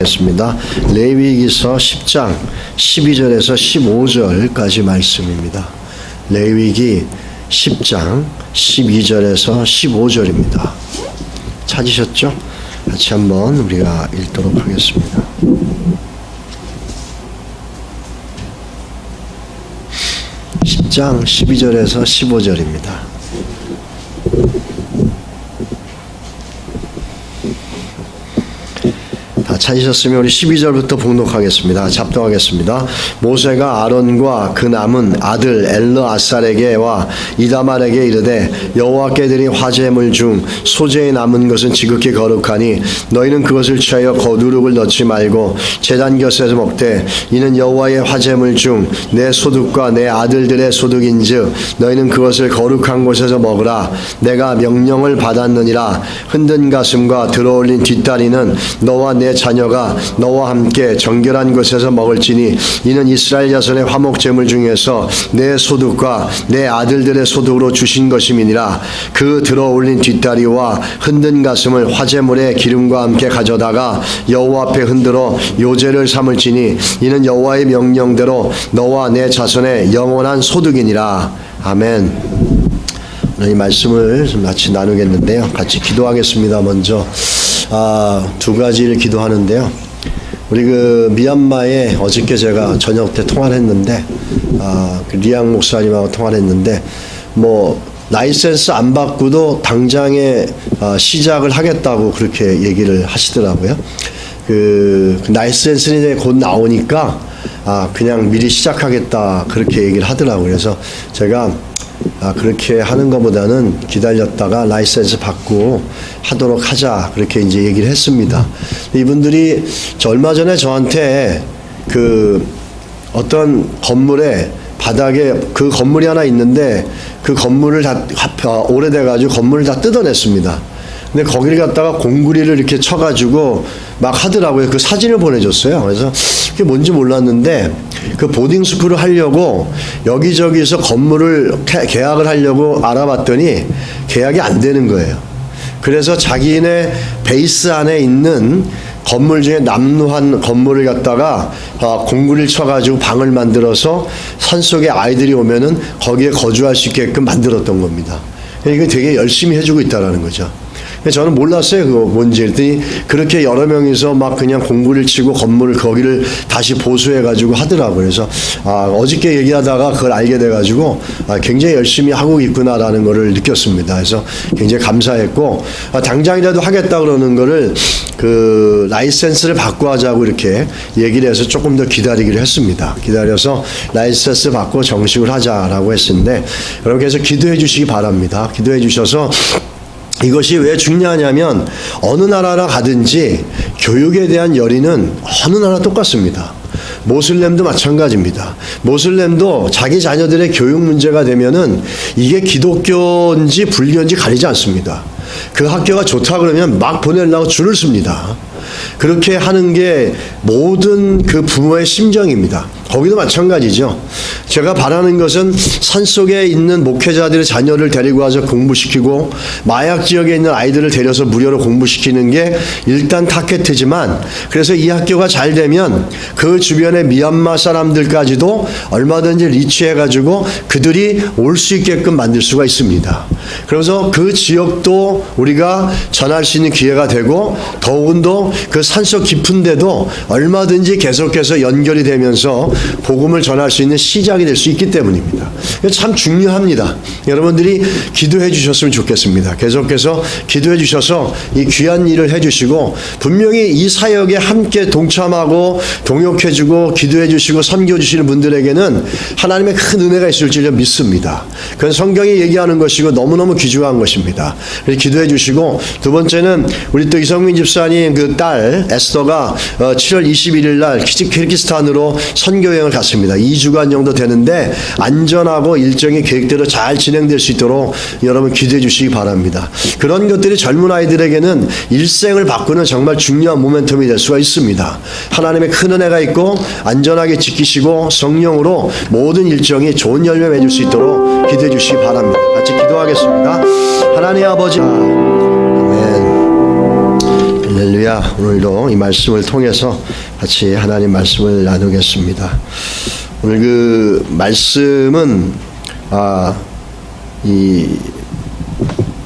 습니다. 레위기서 10장 12절에서 15절까지 말씀입니다. 레위기 10장 12절에서 15절입니다. 찾으셨죠? 같이 한번 우리가 읽도록 하겠습니다. 장 12절에서 15절입니다. 다 찾으셨으면 우리 12절부터 봉독하겠습니다. 잡동하겠습니다. 모세가 아론과 그 남은 아들 엘르아살에게와 이다말에게 이르되 여호와께 드린 화제물 중 소재에 남은 것은 지극히 거룩하니 너희는 그것을 취하여 거두룩을 넣지 말고 제단 곁에서 먹되 이는 여호와의 화제물 중 내 소득과 내 아들들의 소득인즉 너희는 그것을 거룩한 곳에서 먹으라. 내가 명령을 받았느니라. 흔든 가슴과 들어올린 뒷다리는 너와 내 자녀가 너와 함께 정결한 곳에서 먹을지니 이는 이스라엘 자손의 화목제물 중에서 내 소득과 내 아들들의 소득으로 주신 것임이니라. 그 들어올린 뒷다리와 흔든 가슴을 화제물의 기름과 함께 가져다가 여호와 앞에 흔들어 요제를 삼을지니 이는 여호와의 명령대로 너와 내 자손의 영원한 소득이니라. 아멘. 오늘 이 말씀을 좀 같이 나누겠는데요. 같이 기도하겠습니다. 먼저 두 가지를 기도하는데요. 우리 그 미얀마에 어저께 제가 저녁 때 통화를 했는데 그 리앙 목사님하고 통화를 했는데 라이센스 안 받고도 당장에 시작을 하겠다고 그렇게 얘기를 하시더라고요. 그 라이센스는 이제 곧 나오니까 그냥 미리 시작하겠다 그렇게 얘기를 하더라고요. 그래서 제가 그렇게 하는 것보다는 기다렸다가 라이센스 받고 하도록 하자 그렇게 이제 얘기를 했습니다. 이분들이 얼마 전에 저한테 그 어떤 건물에 바닥에 그 건물이 하나 있는데 그 건물을 다 오래돼가지고 건물을 다 뜯어냈습니다. 근데 거기를 갖다가 공구리를 이렇게 쳐가지고 막 하더라고요. 그 사진을 보내줬어요. 그래서 그게 뭔지 몰랐는데 그 보딩스쿨을 하려고 여기저기서 건물을 계약을 하려고 알아봤더니 계약이 안 되는 거예요. 그래서 자기네 베이스 안에 있는 건물 중에 남루한 건물을 갖다가 공구리를 쳐가지고 방을 만들어서 산속에 아이들이 오면은 거기에 거주할 수 있게끔 만들었던 겁니다. 이거 되게 열심히 해주고 있다라는 거죠. 저는 몰랐어요. 그거 뭔지. 그랬더니 그렇게 여러 명이서 막 그냥 공구를 치고 건물을 거기를 다시 보수해가지고 하더라고요. 그래서 어저께 얘기하다가 그걸 알게 돼가지고 굉장히 열심히 하고 있구나라는 거를 느꼈습니다. 그래서 굉장히 감사했고 당장이라도 하겠다 그러는 거를 그 라이센스를 받고 하자고 이렇게 얘기를 해서 조금 더 기다리기로 했습니다. 기다려서 라이센스 받고 정식을 하자라고 했는데 여러분께서 기도해 주시기 바랍니다. 기도해 주셔서 이것이 왜 중요하냐면 어느 나라나 가든지 교육에 대한 열의는 어느 나라 똑같습니다. 모슬렘도 마찬가지입니다. 모슬렘도 자기 자녀들의 교육 문제가 되면은 이게 기독교인지 불교인지 가리지 않습니다. 그 학교가 좋다 그러면 막 보내려고 줄을 씁니다. 그렇게 하는 게 모든 그 부모의 심정입니다. 거기도 마찬가지죠. 제가 바라는 것은 산속에 있는 목회자들의 자녀를 데리고 와서 공부시키고 마약 지역에 있는 아이들을 데려서 무료로 공부시키는 게 일단 타겟이지만 그래서 이 학교가 잘 되면 그 주변의 미얀마 사람들까지도 얼마든지 리치해가지고 그들이 올 수 있게끔 만들 수가 있습니다. 그래서 그 지역도 우리가 전할 수 있는 기회가 되고 더욱더 그 산속 깊은데도 얼마든지 계속해서 연결이 되면서 복음을 전할 수 있는 시작이 될 수 있기 때문입니다. 참 중요합니다. 여러분들이 기도해 주셨으면 좋겠습니다. 계속해서 기도해 주셔서 이 귀한 일을 해 주시고 분명히 이 사역에 함께 동참하고 동역해 주고 기도해 주시고 섬겨 주시는 분들에게는 하나님의 큰 은혜가 있을 줄 믿습니다. 그건 성경이 얘기하는 것이고 너무너무 귀중한 것입니다. 기도해 주시고 두 번째는 우리 또 이성민 집사님 그 딸 에스더가 7월 21일 날 키르기스탄으로 선교여행을 갔습니다. 2주간 정도 되는데 안전하고 일정이 계획대로 잘 진행될 수 있도록 여러분 기도해 주시기 바랍니다. 그런 것들이 젊은 아이들에게는 일생을 바꾸는 정말 중요한 모멘텀이 될 수가 있습니다. 하나님의 큰 은혜가 있고 안전하게 지키시고 성령으로 모든 일정이 좋은 열매 맺을 수 있도록 기도해 주시기 바랍니다. 같이 기도하겠습니다. 하나님 아버지, 아멘. 할렐루야. 오늘도 이 말씀을 통해서 같이 하나님 말씀을 나누겠습니다. 오늘 그 말씀은 이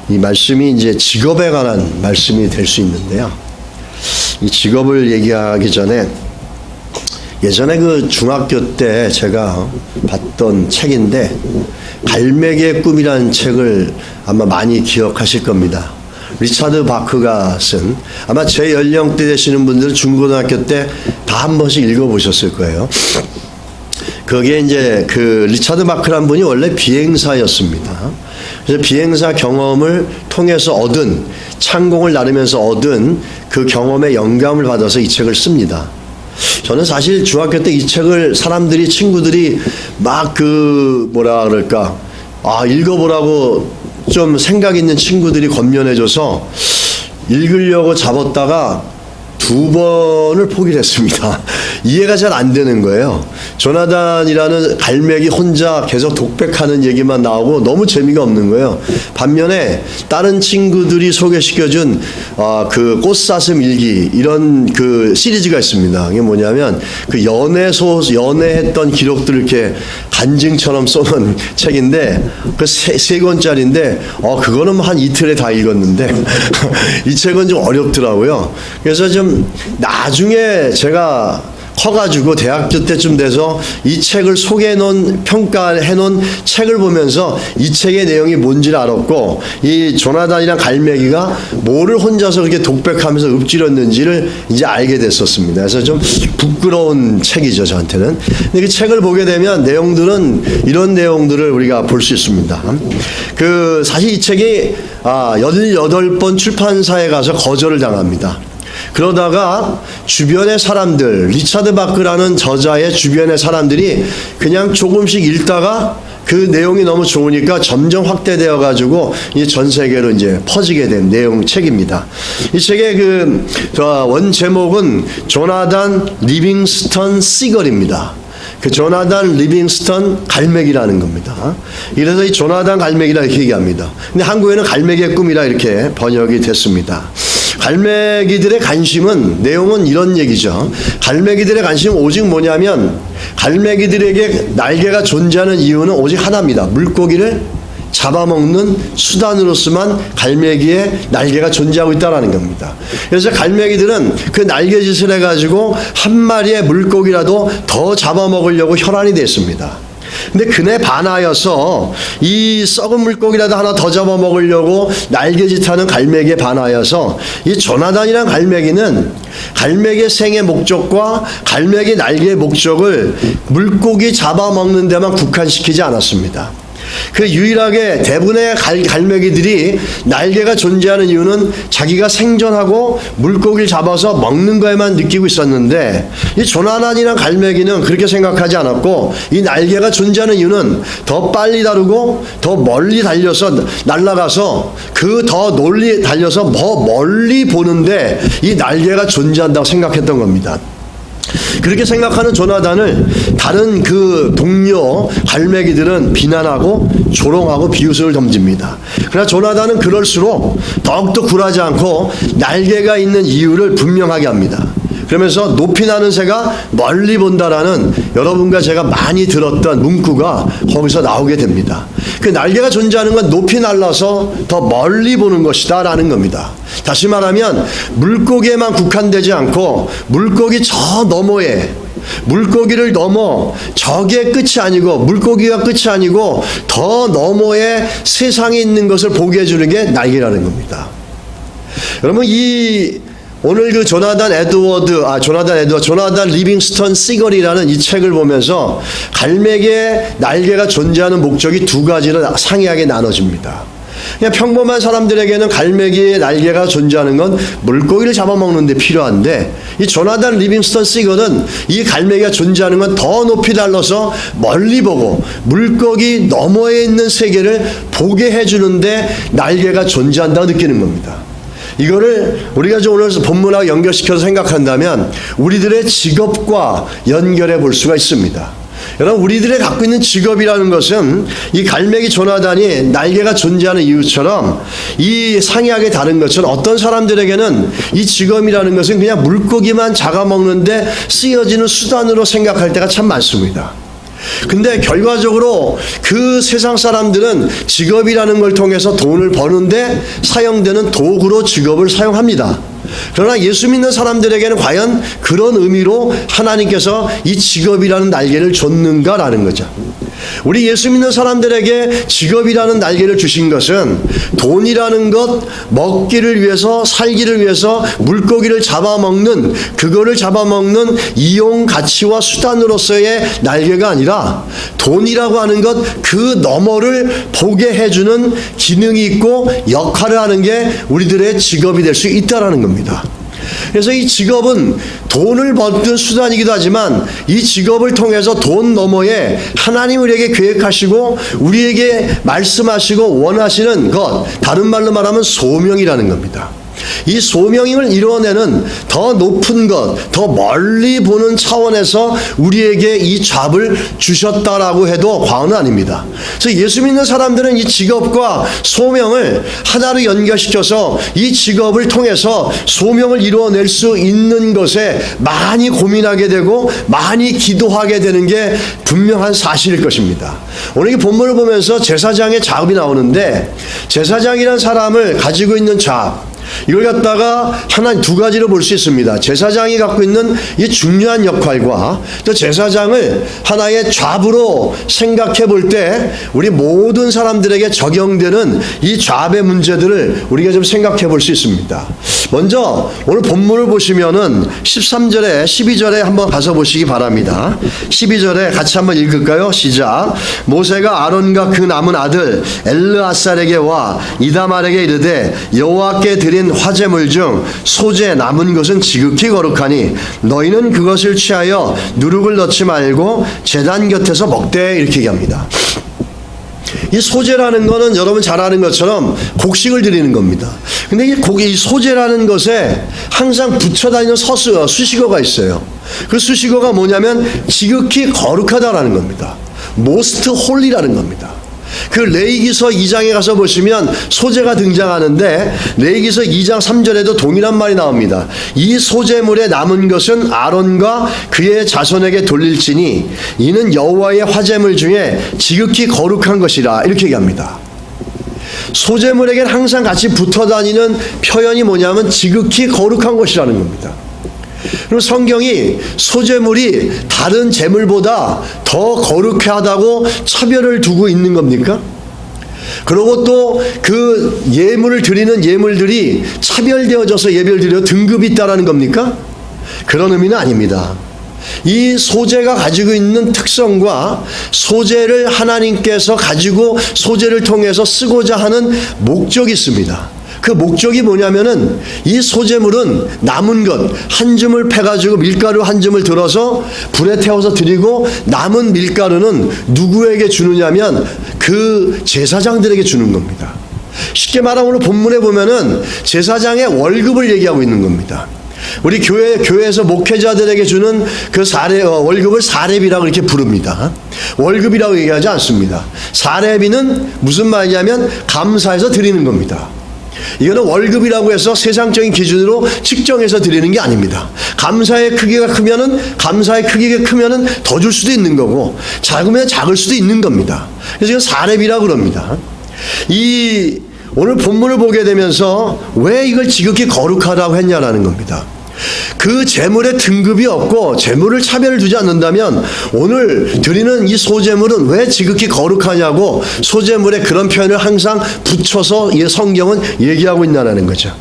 말씀이 이제 직업에 관한 말씀이 될 수 있는데요. 이 직업을 얘기하기 전에 예전에 그 중학교 때 제가 봤던 책인데 갈매기의 꿈이라는 책을 아마 많이 기억하실 겁니다. 리차드 바크가 쓴, 아마 제 연령대 되시는 분들은 중고등학교 때 다 한 번씩 읽어보셨을 거예요. 거기에 이제 그 리차드 바크란 분이 원래 비행사였습니다. 그래서 비행사 경험을 통해서 얻은, 창공을 나르면서 얻은 그 경험에 영감을 받아서 이 책을 씁니다. 저는 사실 중학교 때 이 책을 사람들이, 친구들이 막 뭐라 그럴까, 읽어보라고 좀 생각 있는 친구들이 권면해줘서 읽으려고 잡았다가 2번을 포기를 했습니다. 이해가 잘 안 되는 거예요. 조나단이라는 갈매기 혼자 계속 독백하는 얘기만 나오고 너무 재미가 없는 거예요. 반면에 다른 친구들이 소개시켜준 그 꽃사슴 일기, 이런 그 시리즈가 있습니다. 이게 뭐냐면 그 연애했던 기록들을 이렇게 간증처럼 써놓은 책인데 그 세 권짜리인데 그거는 한 이틀에 다 읽었는데 이 책은 좀 어렵더라고요. 그래서 좀 나중에 제가 커가지고 대학교 때쯤 돼서 이 책을 소개해놓은, 평가해놓은 책을 보면서 이 책의 내용이 뭔지를 알았고, 이 조나단이랑 갈매기가 뭐를 혼자서 그렇게 독백하면서 읊조렸는지를 이제 알게 됐었습니다. 그래서 좀 부끄러운 책이죠, 저한테는. 근데 그 책을 보게 되면 내용들은 이런 내용들을 우리가 볼 수 있습니다. 사실 이 책이 18번 출판사에 가서 거절을 당합니다. 그러다가 주변의 사람들, 리차드 바크라는 저자의 주변의 사람들이 그냥 조금씩 읽다가 그 내용이 너무 좋으니까 점점 확대되어 가지고 이제 전 세계로 이제 퍼지게 된 내용 책입니다. 이 책의 원 제목은 조나단 리빙스턴 시걸입니다. 그 조나단 리빙스턴 갈매기라는 겁니다. 이래서 이 조나단 갈매기라 이렇게 얘기합니다. 근데 한국에는 갈매기의 꿈이라 이렇게 번역이 됐습니다. 갈매기들의 관심은, 내용은 이런 얘기죠. 갈매기들의 관심은 오직 뭐냐면, 갈매기들에게 날개가 존재하는 이유는 오직 하나입니다. 물고기를 잡아먹는 수단으로서만 갈매기의 날개가 존재하고 있다는 겁니다. 그래서 갈매기들은 그 날개짓을 해가지고 한 마리의 물고기라도 더 잡아먹으려고 혈안이 됐습니다. 근데 그에 반하여서 이 썩은 물고기라도 하나 더 잡아먹으려고 날개짓하는 갈매기에 반하여서 이 조나단이란 갈매기는 갈매기의 생의 목적과 갈매기 날개의 목적을 물고기 잡아먹는 데만 국한시키지 않았습니다. 그 유일하게 대부분의 갈매기들이 날개가 존재하는 이유는 자기가 생존하고 물고기를 잡아서 먹는 거에만 느끼고 있었는데, 이 조나단이란 갈매기는 그렇게 생각하지 않았고, 이 날개가 존재하는 이유는 더 빨리 다루고 더 멀리 달려서 날아가서 그 더 멀리 달려서 더 멀리 보는데 이 날개가 존재한다고 생각했던 겁니다. 그렇게 생각하는 조나단을 다른 그 동료 갈매기들은 비난하고 조롱하고 비웃음을 던집니다. 그러나 조나단은 그럴수록 더욱더 굴하지 않고 날개가 있는 이유를 분명하게 합니다. 그러면서 높이 나는 새가 멀리 본다라는 여러분과 제가 많이 들었던 문구가 거기서 나오게 됩니다. 그 날개가 존재하는 건 높이 날아서 더 멀리 보는 것이다 라는 겁니다. 다시 말하면 물고기에만 국한되지 않고 물고기 저 너머에, 물고기를 넘어 저게 끝이 아니고, 물고기가 끝이 아니고 더 너머에 세상에 있는 것을 보게 해주는 게 날개라는 겁니다. 여러분, 오늘 그 조나단 리빙스턴 시걸이라는 이 책을 보면서 갈매기의 날개가 존재하는 목적이 2가지로 상이하게 나눠집니다. 그냥 평범한 사람들에게는 갈매기의 날개가 존재하는 건 물고기를 잡아먹는 데 필요한데, 이 조나단 리빙스턴 시걸은 이 갈매기가 존재하는 건 더 높이 달러서 멀리 보고 물고기 너머에 있는 세계를 보게 해주는데 날개가 존재한다고 느끼는 겁니다. 이거를 우리가 오늘 본문하고 연결시켜서 생각한다면 우리들의 직업과 연결해 볼 수가 있습니다. 여러분, 우리들이 갖고 있는 직업이라는 것은 이 갈매기 조나단이 날개가 존재하는 이유처럼 이 상이하게 다른 것처럼 어떤 사람들에게는 이 직업이라는 것은 그냥 물고기만 잡아먹는데 쓰여지는 수단으로 생각할 때가 참 많습니다. 근데 결과적으로 그 세상 사람들은 직업이라는 걸 통해서 돈을 버는데 사용되는 도구로 직업을 사용합니다. 그러나 예수 믿는 사람들에게는 과연 그런 의미로 하나님께서 이 직업이라는 날개를 줬는가라는 거죠. 우리 예수 믿는 사람들에게 직업이라는 날개를 주신 것은 돈이라는 것, 먹기를 위해서, 살기를 위해서 물고기를 잡아먹는, 그거를 잡아먹는 이용 가치와 수단으로서의 날개가 아니라 돈이라고 하는 것 그 너머를 보게 해주는 기능이 있고 역할을 하는 게 우리들의 직업이 될 수 있다라는 겁니다. 그래서 이 직업은 돈을 버는 수단이기도 하지만 이 직업을 통해서 돈 너머에 하나님 우리에게 계획하시고 우리에게 말씀하시고 원하시는 것, 다른 말로 말하면 소명이라는 겁니다. 이 소명을 이루어내는 더 높은 것, 더 멀리 보는 차원에서 우리에게 이 잡을 주셨다라고 해도 과언은 아닙니다. 그래서 예수 믿는 사람들은 이 직업과 소명을 하나로 연결시켜서 이 직업을 통해서 소명을 이루어낼 수 있는 것에 많이 고민하게 되고 많이 기도하게 되는 게 분명한 사실일 것입니다. 오늘 이 본문을 보면서 제사장의 잡이 나오는데 제사장이라는 사람을 가지고 있는 잡, 이걸 갖다가 하나 두 가지로 볼 수 있습니다. 제사장이 갖고 있는 이 중요한 역할과 또 제사장을 하나의 잡으로 생각해 볼 때 우리 모든 사람들에게 적용되는 이 잡의 문제들을 우리가 좀 생각해 볼 수 있습니다. 먼저 오늘 본문을 보시면은 13절에 12절에 한번 가서 보시기 바랍니다. 12절에 같이 한번 읽을까요? 시작. 모세가 아론과 그 남은 아들 엘르아살에게와 이다말에게 이르되 여호와께 드린 화제물 중 소재 남은 것은 지극히 거룩하니 너희는 그것을 취하여 누룩을 넣지 말고 제단 곁에서 먹되, 이렇게 얘기합니다. 이 소재라는 거는 여러분 잘 아는 것처럼 곡식을 드리는 겁니다. 근데 이 소재라는 것에 항상 붙여 다니는 수식어가 있어요. 그 수식어가 뭐냐면 지극히 거룩하다라는 겁니다. most holy라는 겁니다. 그 레위기서 2장에 가서 보시면 소재가 등장하는데 레위기서 2장 3절에도 동일한 말이 나옵니다. 이 소재물에 남은 것은 아론과 그의 자손에게 돌릴지니 이는 여호와의 화제물 중에 지극히 거룩한 것이라, 이렇게 얘기합니다. 소재물에겐 항상 같이 붙어 다니는 표현이 뭐냐면 지극히 거룩한 것이라는 겁니다. 그리고 성경이 소재물이 다른 재물보다 더 거룩하다고 차별을 두고 있는 겁니까? 그리고 또 그 예물을 드리는 예물들이 차별되어져서 예배를 드려 등급이 있다라는 겁니까? 그런 의미는 아닙니다. 이 소재가 가지고 있는 특성과 소재를 하나님께서 가지고 소재를 통해서 쓰고자 하는 목적이 있습니다. 그 목적이 뭐냐면은 이 소재물은 남은 것 한 줌을 패가지고 밀가루 한 줌을 들어서 불에 태워서 드리고 남은 밀가루는 누구에게 주느냐면 그 제사장들에게 주는 겁니다. 쉽게 말하면 오늘 본문에 보면은 제사장의 월급을 얘기하고 있는 겁니다. 우리 교회에서 목회자들에게 주는 그 월급을 사례비라고 이렇게 부릅니다. 월급이라고 얘기하지 않습니다. 사례비는 무슨 말이냐면 감사해서 드리는 겁니다. 이거는 월급이라고 해서 세상적인 기준으로 측정해서 드리는 게 아닙니다. 감사의 크기가 크면은 더 줄 수도 있는 거고 작으면 작을 수도 있는 겁니다. 그래서 이건 사례비라고 그럽니다. 오늘 본문을 보게 되면서 왜 이걸 지극히 거룩하다고 했냐라는 겁니다. 그 재물의 등급이 없고 재물을 차별을 두지 않는다면 오늘 드리는 이 소재물은 왜 지극히 거룩하냐고 소재물에 그런 표현을 항상 붙여서 이 성경은 얘기하고 있다는 거죠.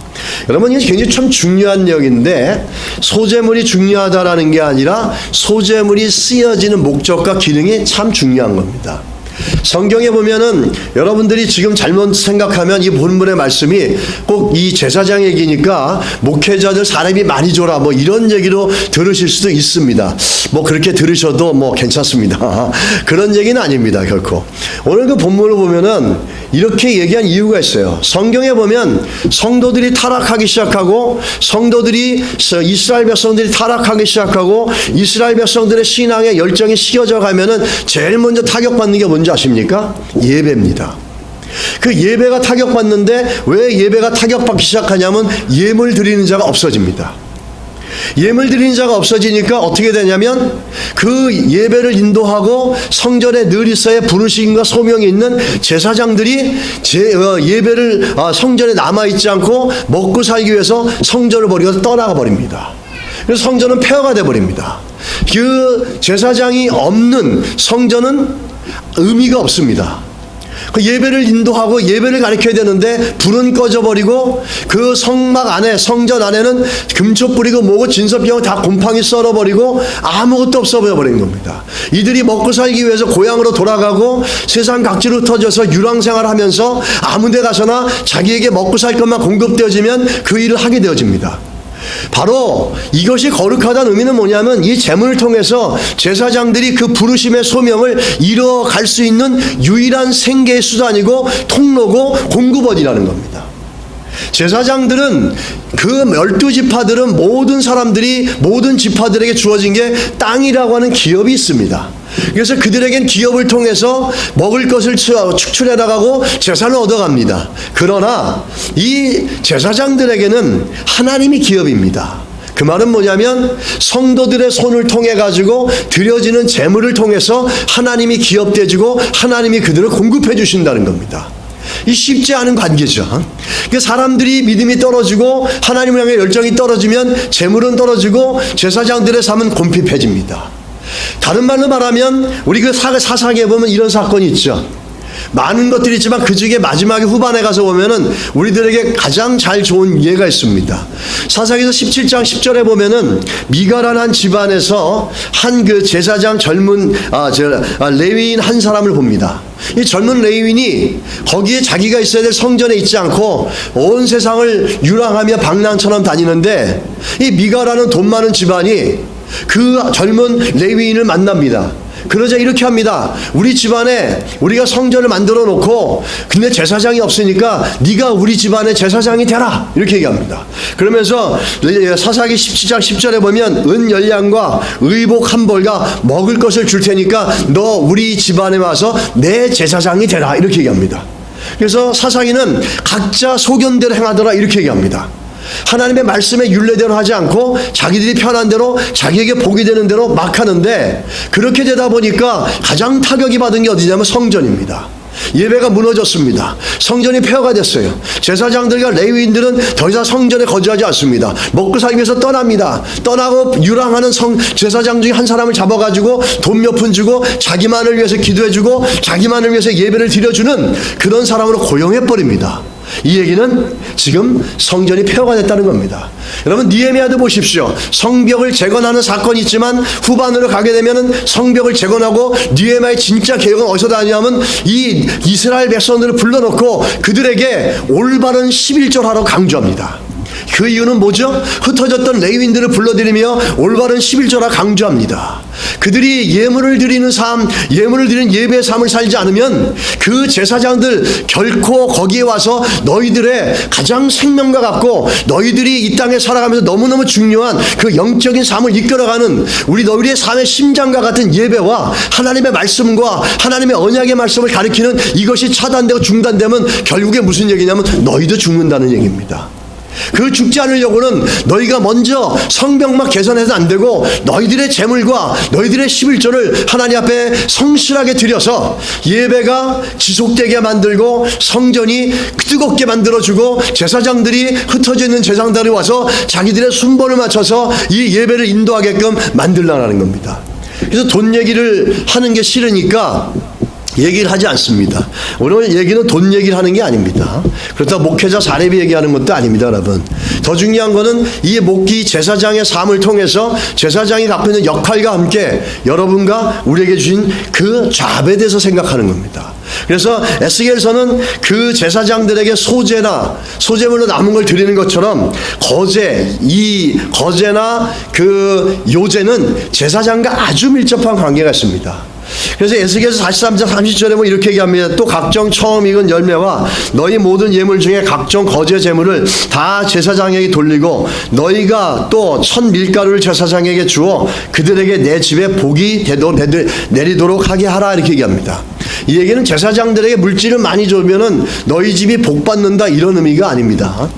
여러분, 이게 굉장히 참 중요한 내용인데 소재물이 중요하다라는 게 아니라 소재물이 쓰여지는 목적과 기능이 참 중요한 겁니다. 성경에 보면은 여러분들이 지금 잘못 생각하면 이 본문의 말씀이 꼭 이 제사장 얘기니까 목회자들 사례비 많이 줘라 뭐 이런 얘기로 들으실 수도 있습니다. 뭐 그렇게 들으셔도 뭐 괜찮습니다. 그런 얘기는 아닙니다, 결코. 오늘 그 본문을 보면은 이렇게 얘기한 이유가 있어요. 성경에 보면 성도들이 타락하기 시작하고 이스라엘 백성들이 타락하기 시작하고 이스라엘 백성들의 신앙의 열정이 식어져 가면은 제일 먼저 타격받는 게 뭔지 아십니까? 예배입니다. 그 예배가 타격받는데 왜 예배가 타격받기 시작하냐면 예물 드리는 자가 없어집니다. 예물 드리는 자가 없어지니까 어떻게 되냐면 그 예배를 인도하고 성전에 늘 있어야 부르심과 소명이 있는 제사장들이 예배를 성전에 남아있지 않고 먹고 살기 위해서 성전을 버리고 떠나가 버립니다. 그래서 성전은 폐허가 되어버립니다. 그 제사장이 없는 성전은 의미가 없습니다. 그 예배를 인도하고 예배를 가르쳐야 되는데 불은 꺼져버리고 그 성막 안에 성전 안에는 금초 뿌리고 뭐고 진섭병을 다 곰팡이 썰어버리고 아무것도 없어버린 겁니다. 이들이 먹고 살기 위해서 고향으로 돌아가고 세상 각지로 흩어져서 유랑생활을 하면서 아무 데 가서나 자기에게 먹고 살 것만 공급되어지면 그 일을 하게 되어집니다. 바로 이것이 거룩하다는 의미는 뭐냐면 이 제물을 통해서 제사장들이 그 부르심의 소명을 이뤄갈 수 있는 유일한 생계의 수단이고 통로고 공급원이라는 겁니다. 제사장들은 그 12지파들은 모든 사람들이 모든 지파들에게 주어진 게 땅이라고 하는 기업이 있습니다. 그래서 그들에겐 기업을 통해서 먹을 것을 축출해 나가고 재산을 얻어갑니다. 그러나 이 제사장들에게는 하나님이 기업입니다. 그 말은 뭐냐면 성도들의 손을 통해 가지고 드려지는 제물을 통해서 하나님이 기업돼지고 하나님이 그들을 공급해 주신다는 겁니다. 이 쉽지 않은 관계죠. 사람들이 믿음이 떨어지고 하나님을 향해 열정이 떨어지면 재물은 떨어지고 제사장들의 삶은 곰핍해집니다. 다른 말로 말하면 우리 그 사사기에 보면 이런 사건이 있죠. 많은 것들이 있지만 그 중에 마지막에 후반에 가서 보면은 우리들에게 가장 잘 좋은 예가 있습니다. 사사기에서 17장 10절에 보면은 미가라는 한 집안에서 한 그 제사장 젊은 레위인 한 사람을 봅니다. 이 젊은 레위인이 거기에 자기가 있어야 될 성전에 있지 않고 온 세상을 유랑하며 방랑처럼 다니는데 이 미가라는 돈 많은 집안이 그 젊은 레위인을 만납니다. 그러자 이렇게 합니다. 우리 집안에 우리가 성전을 만들어 놓고 근데 제사장이 없으니까 네가 우리 집안의 제사장이 되라 이렇게 얘기합니다. 그러면서 사사기 17장 10절에 보면 은 10냥과 의복 한 벌과 먹을 것을 줄 테니까 너 우리 집안에 와서 내 제사장이 되라 이렇게 얘기합니다. 그래서 사사기는 각자 소견대로 행하더라 이렇게 얘기합니다. 하나님의 말씀에 율례대로 하지 않고 자기들이 편한 대로 자기에게 복이 되는 대로 막 하는데 그렇게 되다 보니까 가장 타격이 받은 게 어디냐면 성전입니다. 예배가 무너졌습니다. 성전이 폐허가 됐어요. 제사장들과 레위인들은 더 이상 성전에 거주하지 않습니다. 먹고 살기 위해서 떠납니다. 떠나고 유랑하는 제사장 중에 한 사람을 잡아가지고 돈 몇 푼 주고 자기만을 위해서 기도해주고 자기만을 위해서 예배를 드려주는 그런 사람으로 고용해버립니다. 이 얘기는 지금 성전이 폐허가 됐다는 겁니다. 여러분 느헤미야도 보십시오. 성벽을 재건하는 사건이 있지만 후반으로 가게 되면은 성벽을 재건하고 느헤미야의 진짜 개혁은 어디서 나냐면 이 이스라엘 백성들을 불러놓고 그들에게 올바른 11절 하러 강조합니다. 그 이유는 뭐죠? 흩어졌던 레위인들을 불러들이며 올바른 11조라 강조합니다. 그들이 예물을 드리는 삶, 예물을 드리는 예배의 삶을 살지 않으면 그 제사장들 결코 거기에 와서 너희들의 가장 생명과 같고 너희들이 이 땅에 살아가면서 너무너무 중요한 그 영적인 삶을 이끌어가는 너희의 삶의 심장과 같은 예배와 하나님의 말씀과 하나님의 언약의 말씀을 가리키는 이것이 차단되고 중단되면 결국에 무슨 얘기냐면 너희도 죽는다는 얘기입니다. 그 죽지 않으려고는 너희가 먼저 성벽만 개선해서 안 되고 너희들의 재물과 너희들의 11조를 하나님 앞에 성실하게 드려서 예배가 지속되게 만들고 성전이 뜨겁게 만들어주고 제사장들이 흩어져 있는 제사장들이 와서 자기들의 순번을 맞춰서 이 예배를 인도하게끔 만들라는 겁니다. 그래서 돈 얘기를 하는 게 싫으니까 얘기를 하지 않습니다. 오늘 얘기는 돈 얘기를 하는 게 아닙니다. 그렇다고 목회자 사례비 얘기하는 것도 아닙니다, 여러분. 더 중요한 거는 이 목기 제사장의 삶을 통해서 제사장이 갖고 있는 역할과 함께 여러분과 우리에게 주신 그 잡에 대해서 생각하는 겁니다. 그래서 에스겔서는 그 제사장들에게 소제물로 남은 걸 드리는 것처럼 이 거제나 그 요제는 제사장과 아주 밀접한 관계가 있습니다. 그래서 에스겔서 43장 30절에 뭐 이렇게 얘기합니다. 또 각종 처음 익은 열매와 너희 모든 예물 중에 각종 거제 제물을 다 제사장에게 돌리고 너희가 또 첫 밀가루를 제사장에게 주어 그들에게 내 집에 복이 내리도록 하게 하라 이렇게 얘기합니다. 이 얘기는 제사장들에게 물질을 많이 주면은 너희 집이 복 받는다 이런 의미가 아닙니다.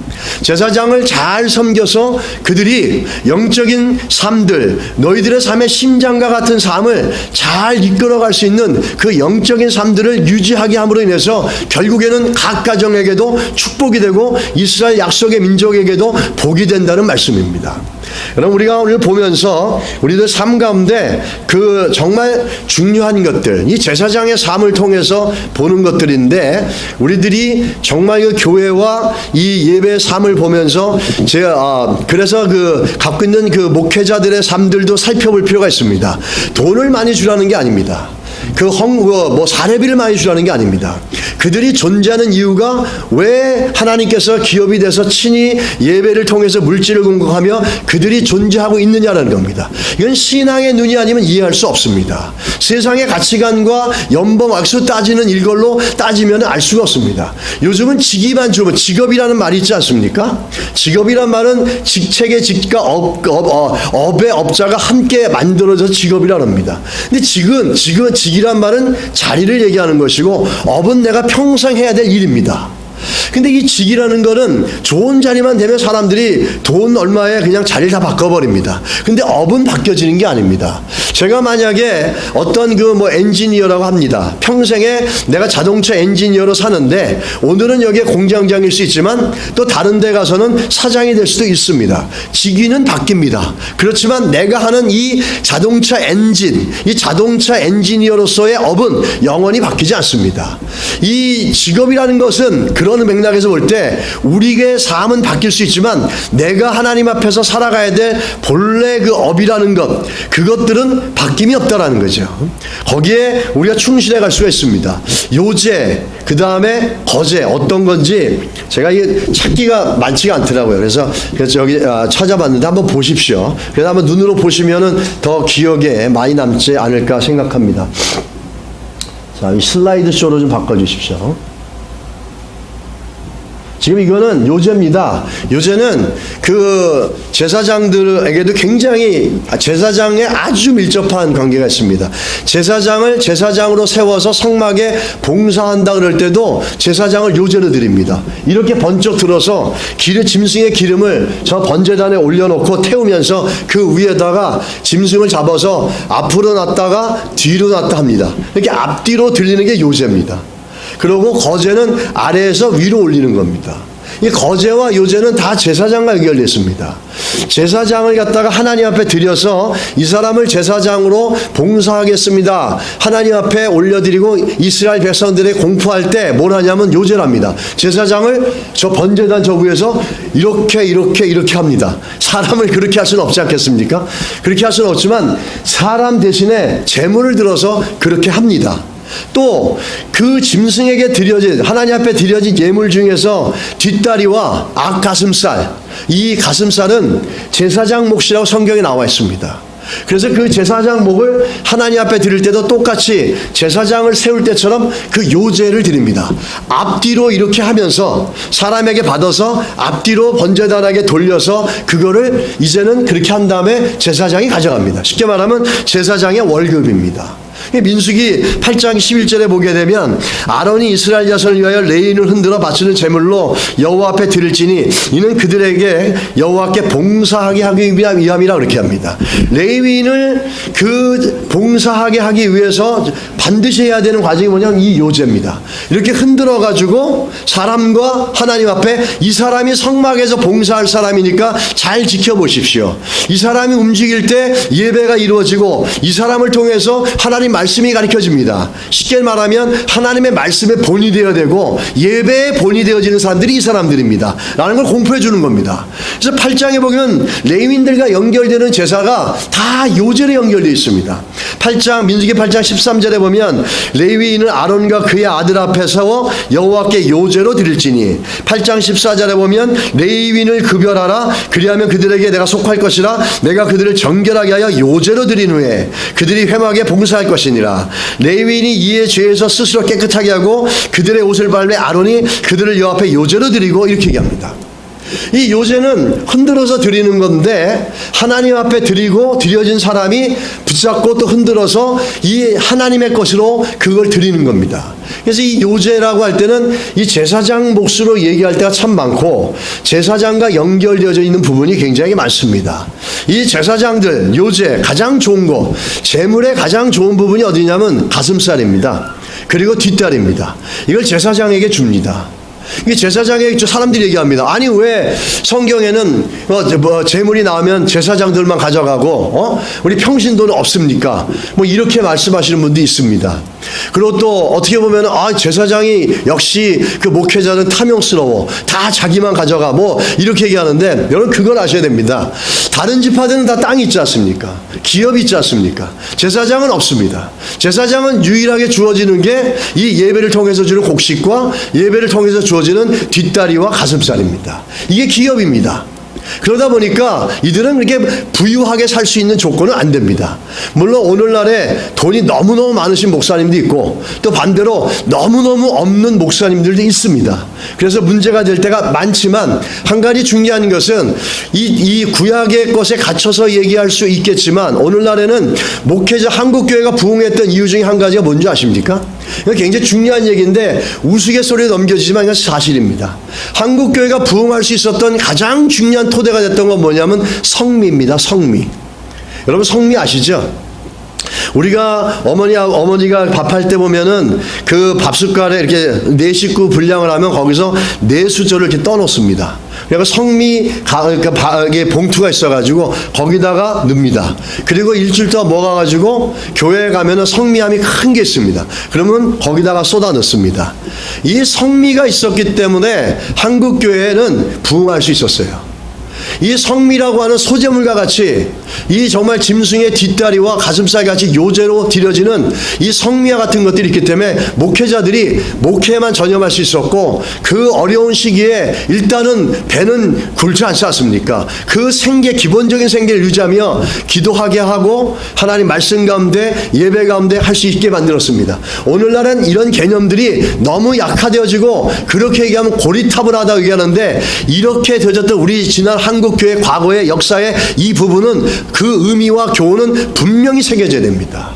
제사장을 잘 섬겨서 그들이 영적인 삶들, 너희들의 삶의 심장과 같은 삶을 잘 이끌어갈 수 있는 그 영적인 삶들을 유지하게 함으로 인해서 결국에는 각 가정에게도 축복이 되고 이스라엘 약속의 민족에게도 복이 된다는 말씀입니다. 그럼 우리가 오늘 보면서 우리들 삶 가운데 그 정말 중요한 것들, 이 제사장의 삶을 통해서 보는 것들인데 우리들이 정말 그 교회와 이 예배의 삶을 보면서 그래서 그 갖고 있는 그 목회자들의 삶들도 살펴볼 필요가 있습니다. 돈을 많이 주라는 게 아닙니다. 사례비를 많이 주라는 게 아닙니다. 그들이 존재하는 이유가 왜 하나님께서 기업이 돼서 친히 예배를 통해서 물질을 공급하며 그들이 존재하고 있느냐라는 겁니다. 이건 신앙의 눈이 아니면 이해할 수 없습니다. 세상의 가치관과 연봉 액수 따지는 이걸로 따지면 알 수가 없습니다. 요즘은 직위만 주면 직업이라는 말이 있지 않습니까? 직업이란 말은 직책의 직과 업의 업자가 함께 만들어져서 직업이라는 겁니다. 근데 직이란 말은 자리를 얘기하는 것이고 업은 내가 평생 해야 될 일입니다. 근데 이 직이라는 거는 좋은 자리만 되면 사람들이 돈 얼마에 그냥 자리를 다 바꿔버립니다. 근데 업은 바뀌어지는 게 아닙니다. 제가 만약에 어떤 엔지니어라고 합니다. 평생에 내가 자동차 엔지니어로 사는데 오늘은 여기에 공장장일 수 있지만 또 다른 데 가서는 사장이 될 수도 있습니다. 직위는 바뀝니다. 그렇지만 내가 하는 이 자동차 엔지니어로서의 업은 영원히 바뀌지 않습니다. 이 직업이라는 것은 그런 맥락에서 볼 때 우리의 삶은 바뀔 수 있지만 내가 하나님 앞에서 살아가야 될 본래 그 업이라는 것, 그것들은 바뀜이 없다라는 거죠. 거기에 우리가 충실해 갈 수가 있습니다. 요제, 그 다음에 거제 어떤 건지 제가 이게 찾기가 많지가 않더라고요. 그래서 여기 찾아봤는데 한번 보십시오. 그래서 한번 눈으로 보시면은 더 기억에 많이 남지 않을까 생각합니다. 자, 이 슬라이드 쇼로 좀 바꿔주십시오. 지금 이거는 요제입니다. 요제는 그 제사장들에게도 굉장히 제사장에 아주 밀접한 관계가 있습니다. 제사장을 제사장으로 세워서 성막에 봉사한다 그럴 때도 제사장을 요제로 드립니다. 이렇게 번쩍 들어서 짐승의 기름을 저 번제단에 올려놓고 태우면서 그 위에다가 짐승을 잡아서 앞으로 놨다가 뒤로 놨다 합니다. 이렇게 앞뒤로 들리는 게 요제입니다. 그리고 거제는 아래에서 위로 올리는 겁니다. 이 거제와 요제는 다 제사장과 연결되어 있습니다. 제사장을 갖다가 하나님 앞에 드려서 이 사람을 제사장으로 봉사하겠습니다. 하나님 앞에 올려드리고 이스라엘 백성들이 공포할 때 뭘 하냐면 요제랍니다. 제사장을 저 번제단 저 위에서 이렇게 합니다. 사람을 그렇게 할 수는 없지 않겠습니까? 그렇게 할 수는 없지만 사람 대신에 제물을 들어서 그렇게 합니다. 또 그 짐승에게 드려진 하나님 앞에 드려진 예물 중에서 뒷다리와 앞가슴살, 이 가슴살은 제사장 몫이라고 성경에 나와 있습니다. 그래서 그 제사장 목을 하나님 앞에 드릴 때도 똑같이 제사장을 세울 때처럼 그 요제를 드립니다. 앞뒤로 이렇게 하면서 사람에게 받아서 앞뒤로 번제단에게 돌려서 그거를 이제는 그렇게 한 다음에 제사장이 가져갑니다. 쉽게 말하면 제사장의 월급입니다. 민수기 8장 11절에 보게 되면 아론이 이스라엘 자손을 위하여 레인을 흔들어 바치는 제물로 여호와 앞에 드릴지니 이는 그들에게 여호와께 봉사하게 하기 위함이라 그렇게 합니다. 레위인을 그 봉사하게 하기 위해서 반드시 해야 되는 과정이 뭐냐면 이 요제입니다. 이렇게 흔들어 가지고 사람과 하나님 앞에 이 사람이 성막에서 봉사할 사람이니까 잘 지켜보십시오. 이 사람이 움직일 때 예배가 이루어지고 이 사람을 통해서 하나님 말씀이 가르쳐집니다. 쉽게 말하면 하나님의 말씀의 본이 되어야 되고 예배의 본이 되어지는 사람들이 이 사람들입니다. 라는 걸 공포해 주는 겁니다. 그래서 8장에 보면 레위인들과 연결되는 제사가 다 요제로 연결되어 있습니다. 민수기 8장 13절에 보면 보면 레위인은 아론과 그의 아들 앞에 서워 여호와께 요제로 드릴지니 8장 14절에 보면 레위인을 급여하라 그리하면 그들에게 내가 속할 것이라 내가 그들을 정결하게 하여 요제로 드린 후에 그들이 회막에 봉사할 것이니라. 레위인이 이의 죄에서 스스로 깨끗하게 하고 그들의 옷을 빨매 아론이 그들을 여호와 앞에 요제로 드리고 이렇게 얘기합니다. 이 요제는 흔들어서 드리는 건데 하나님 앞에 드려진 사람이 붙잡고 또 흔들어서 이 하나님의 것으로 그걸 드리는 겁니다. 그래서 이 요제라고 할 때는 이 제사장 몫으로 얘기할 때가 참 많고 제사장과 연결되어져 있는 부분이 굉장히 많습니다. 이 제사장들 요제 가장 좋은 거 제물의 가장 좋은 부분이 어디냐면 가슴살입니다. 그리고 뒷다리입니다. 이걸 제사장에게 줍니다. 이게 제사장에게 사람들이 얘기합니다. 아니 왜 성경에는 제물이 나오면 제사장들만 가져가고 우리 평신도는 없습니까? 뭐 이렇게 말씀하시는 분도 있습니다. 그리고 또 어떻게 보면 제사장이 역시 그 목회자는 탐욕스러워 다 자기만 가져가 뭐 이렇게 얘기하는데 여러분 그걸 아셔야 됩니다. 다른 지파들은 다 땅이 있지 않습니까? 기업이 있지 않습니까? 제사장은 없습니다. 제사장은 유일하게 주어지는 게 이 예배를 통해서 주는 곡식과 예배를 통해서 주어지는 뒷다리와 가슴살입니다. 이게 기업입니다. 그러다 보니까 이들은 그렇게 부유하게 살 수 있는 조건은 안 됩니다. 물론 오늘날에 돈이 너무너무 많으신 목사님도 있고 또 반대로 너무너무 없는 목사님들도 있습니다. 그래서 문제가 될 때가 많지만 한 가지 중요한 것은 이 구약의 것에 갇혀서 얘기할 수 있겠지만 오늘날에는 목회자 한국교회가 부흥했던 이유 중에 한 가지가 뭔지 아십니까? 이거 굉장히 중요한 얘기인데 우스갯소리에 넘겨지지만 이건 사실입니다. 한국교회가 부흥할 수 있었던 가장 중요한 토대가 됐던 건 뭐냐면 성미입니다. 성미. 여러분 성미 아시죠? 우리가 어머니가 밥할 때 보면은 그 밥숟갈에 이렇게 네 식구 분량을 하면 거기서 네 수저를 이렇게 떠놓습니다. 그러니까 성미 봉투가 있어가지고 거기다가 넣습니다. 그리고 일주일 동안 먹어가지고 교회에 가면은 성미함이 큰 게 있습니다. 그러면 거기다가 쏟아 넣습니다. 이 성미가 있었기 때문에 한국 교회는 부흥할 수 있었어요. 이 성미라고 하는 소재물과 같이 이 정말 짐승의 뒷다리와 가슴살 같이 요제로 드려지는 이 성미와 같은 것들이 있기 때문에 목회자들이 목회에만 전념할 수 있었고 그 어려운 시기에 일단은 배는 굴지 않지 않습니까? 그 기본적인 생계를 유지하며 기도하게 하고 하나님 말씀 가운데 예배 가운데 할 수 있게 만들었습니다. 오늘날은 이런 개념들이 너무 약화되어지고 그렇게 얘기하면 고리타분하다고 얘기하는데 이렇게 되어졌던 우리 지난 한국교회 과거의 역사의 이 부분은 그 의미와 교훈은 분명히 새겨져야 됩니다.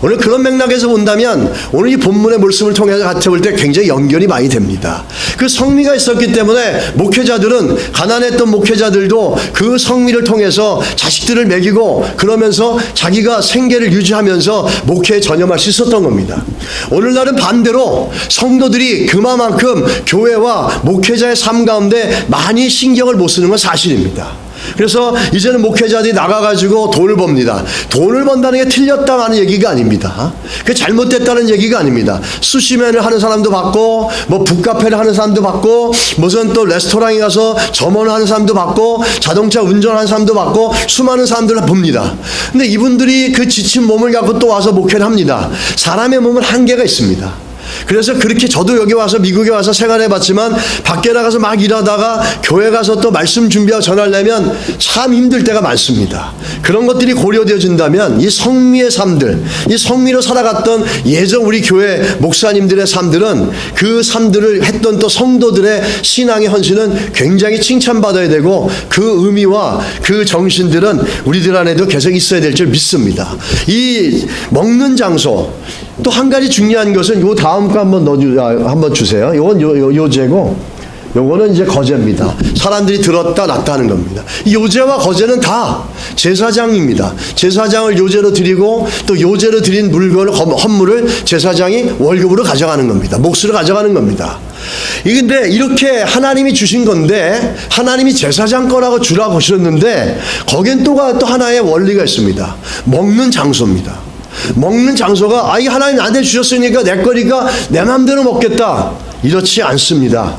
오늘 그런 맥락에서 본다면 오늘 이 본문의 말씀을 통해서 같이 볼 때 굉장히 연결이 많이 됩니다. 그 성미가 있었기 때문에 목회자들은 가난했던 목회자들도 그 성미를 통해서 자식들을 먹이고 그러면서 자기가 생계를 유지하면서 목회에 전념할 수 있었던 겁니다. 오늘날은 반대로 성도들이 그만큼 교회와 목회자의 삶 가운데 많이 신경을 못 쓰는 건 사실입니다. 그래서 이제는 목회자들이 나가가지고 돈을 법니다. 돈을 번다는 게 틀렸다 하는 얘기가 아닙니다. 그게 잘못됐다는 얘기가 아닙니다. 수시맨을 하는 사람도 받고 뭐 북카페를 하는 사람도 받고 무슨 또 레스토랑에 가서 점원을 하는 사람도 받고 자동차 운전하는 사람도 받고 수많은 사람들을 봅니다. 근데 이분들이 그 지친 몸을 갖고 또 와서 목회를 합니다. 사람의 몸은 한계가 있습니다. 그래서 그렇게 저도 여기 와서 미국에 와서 생활해봤지만 밖에 나가서 막 일하다가 교회 가서 또 말씀 준비하고 전하려면 참 힘들 때가 많습니다. 그런 것들이 고려되어진다면 이 성미의 삶들, 이 성미로 살아갔던 예전 우리 교회 목사님들의 삶들은 그 삶들을 했던 또 성도들의 신앙의 헌신은 굉장히 칭찬받아야 되고 그 의미와 그 정신들은 우리들 안에도 계속 있어야 될 줄 믿습니다. 이 먹는 장소 또 한 가지 중요한 것은 요 다음 거 한번 주세요. 요건 요제고 요거는 이제 거제입니다. 사람들이 들었다 놨다 하는 겁니다. 이 요제와 거제는 다 제사장입니다. 제사장을 요제로 드리고 또 요제로 드린 물건을 헌물을 제사장이 월급으로 가져가는 겁니다. 몫으로 가져가는 겁니다. 근데 이렇게 하나님이 주신 건데 하나님이 제사장 거라고 주라고 하셨는데 거긴 또 하나의 원리가 있습니다. 먹는 장소입니다. 먹는 장소가 이 하나님 나한테 주셨으니까 내 거니까 내 마음대로 먹겠다 이렇지 않습니다.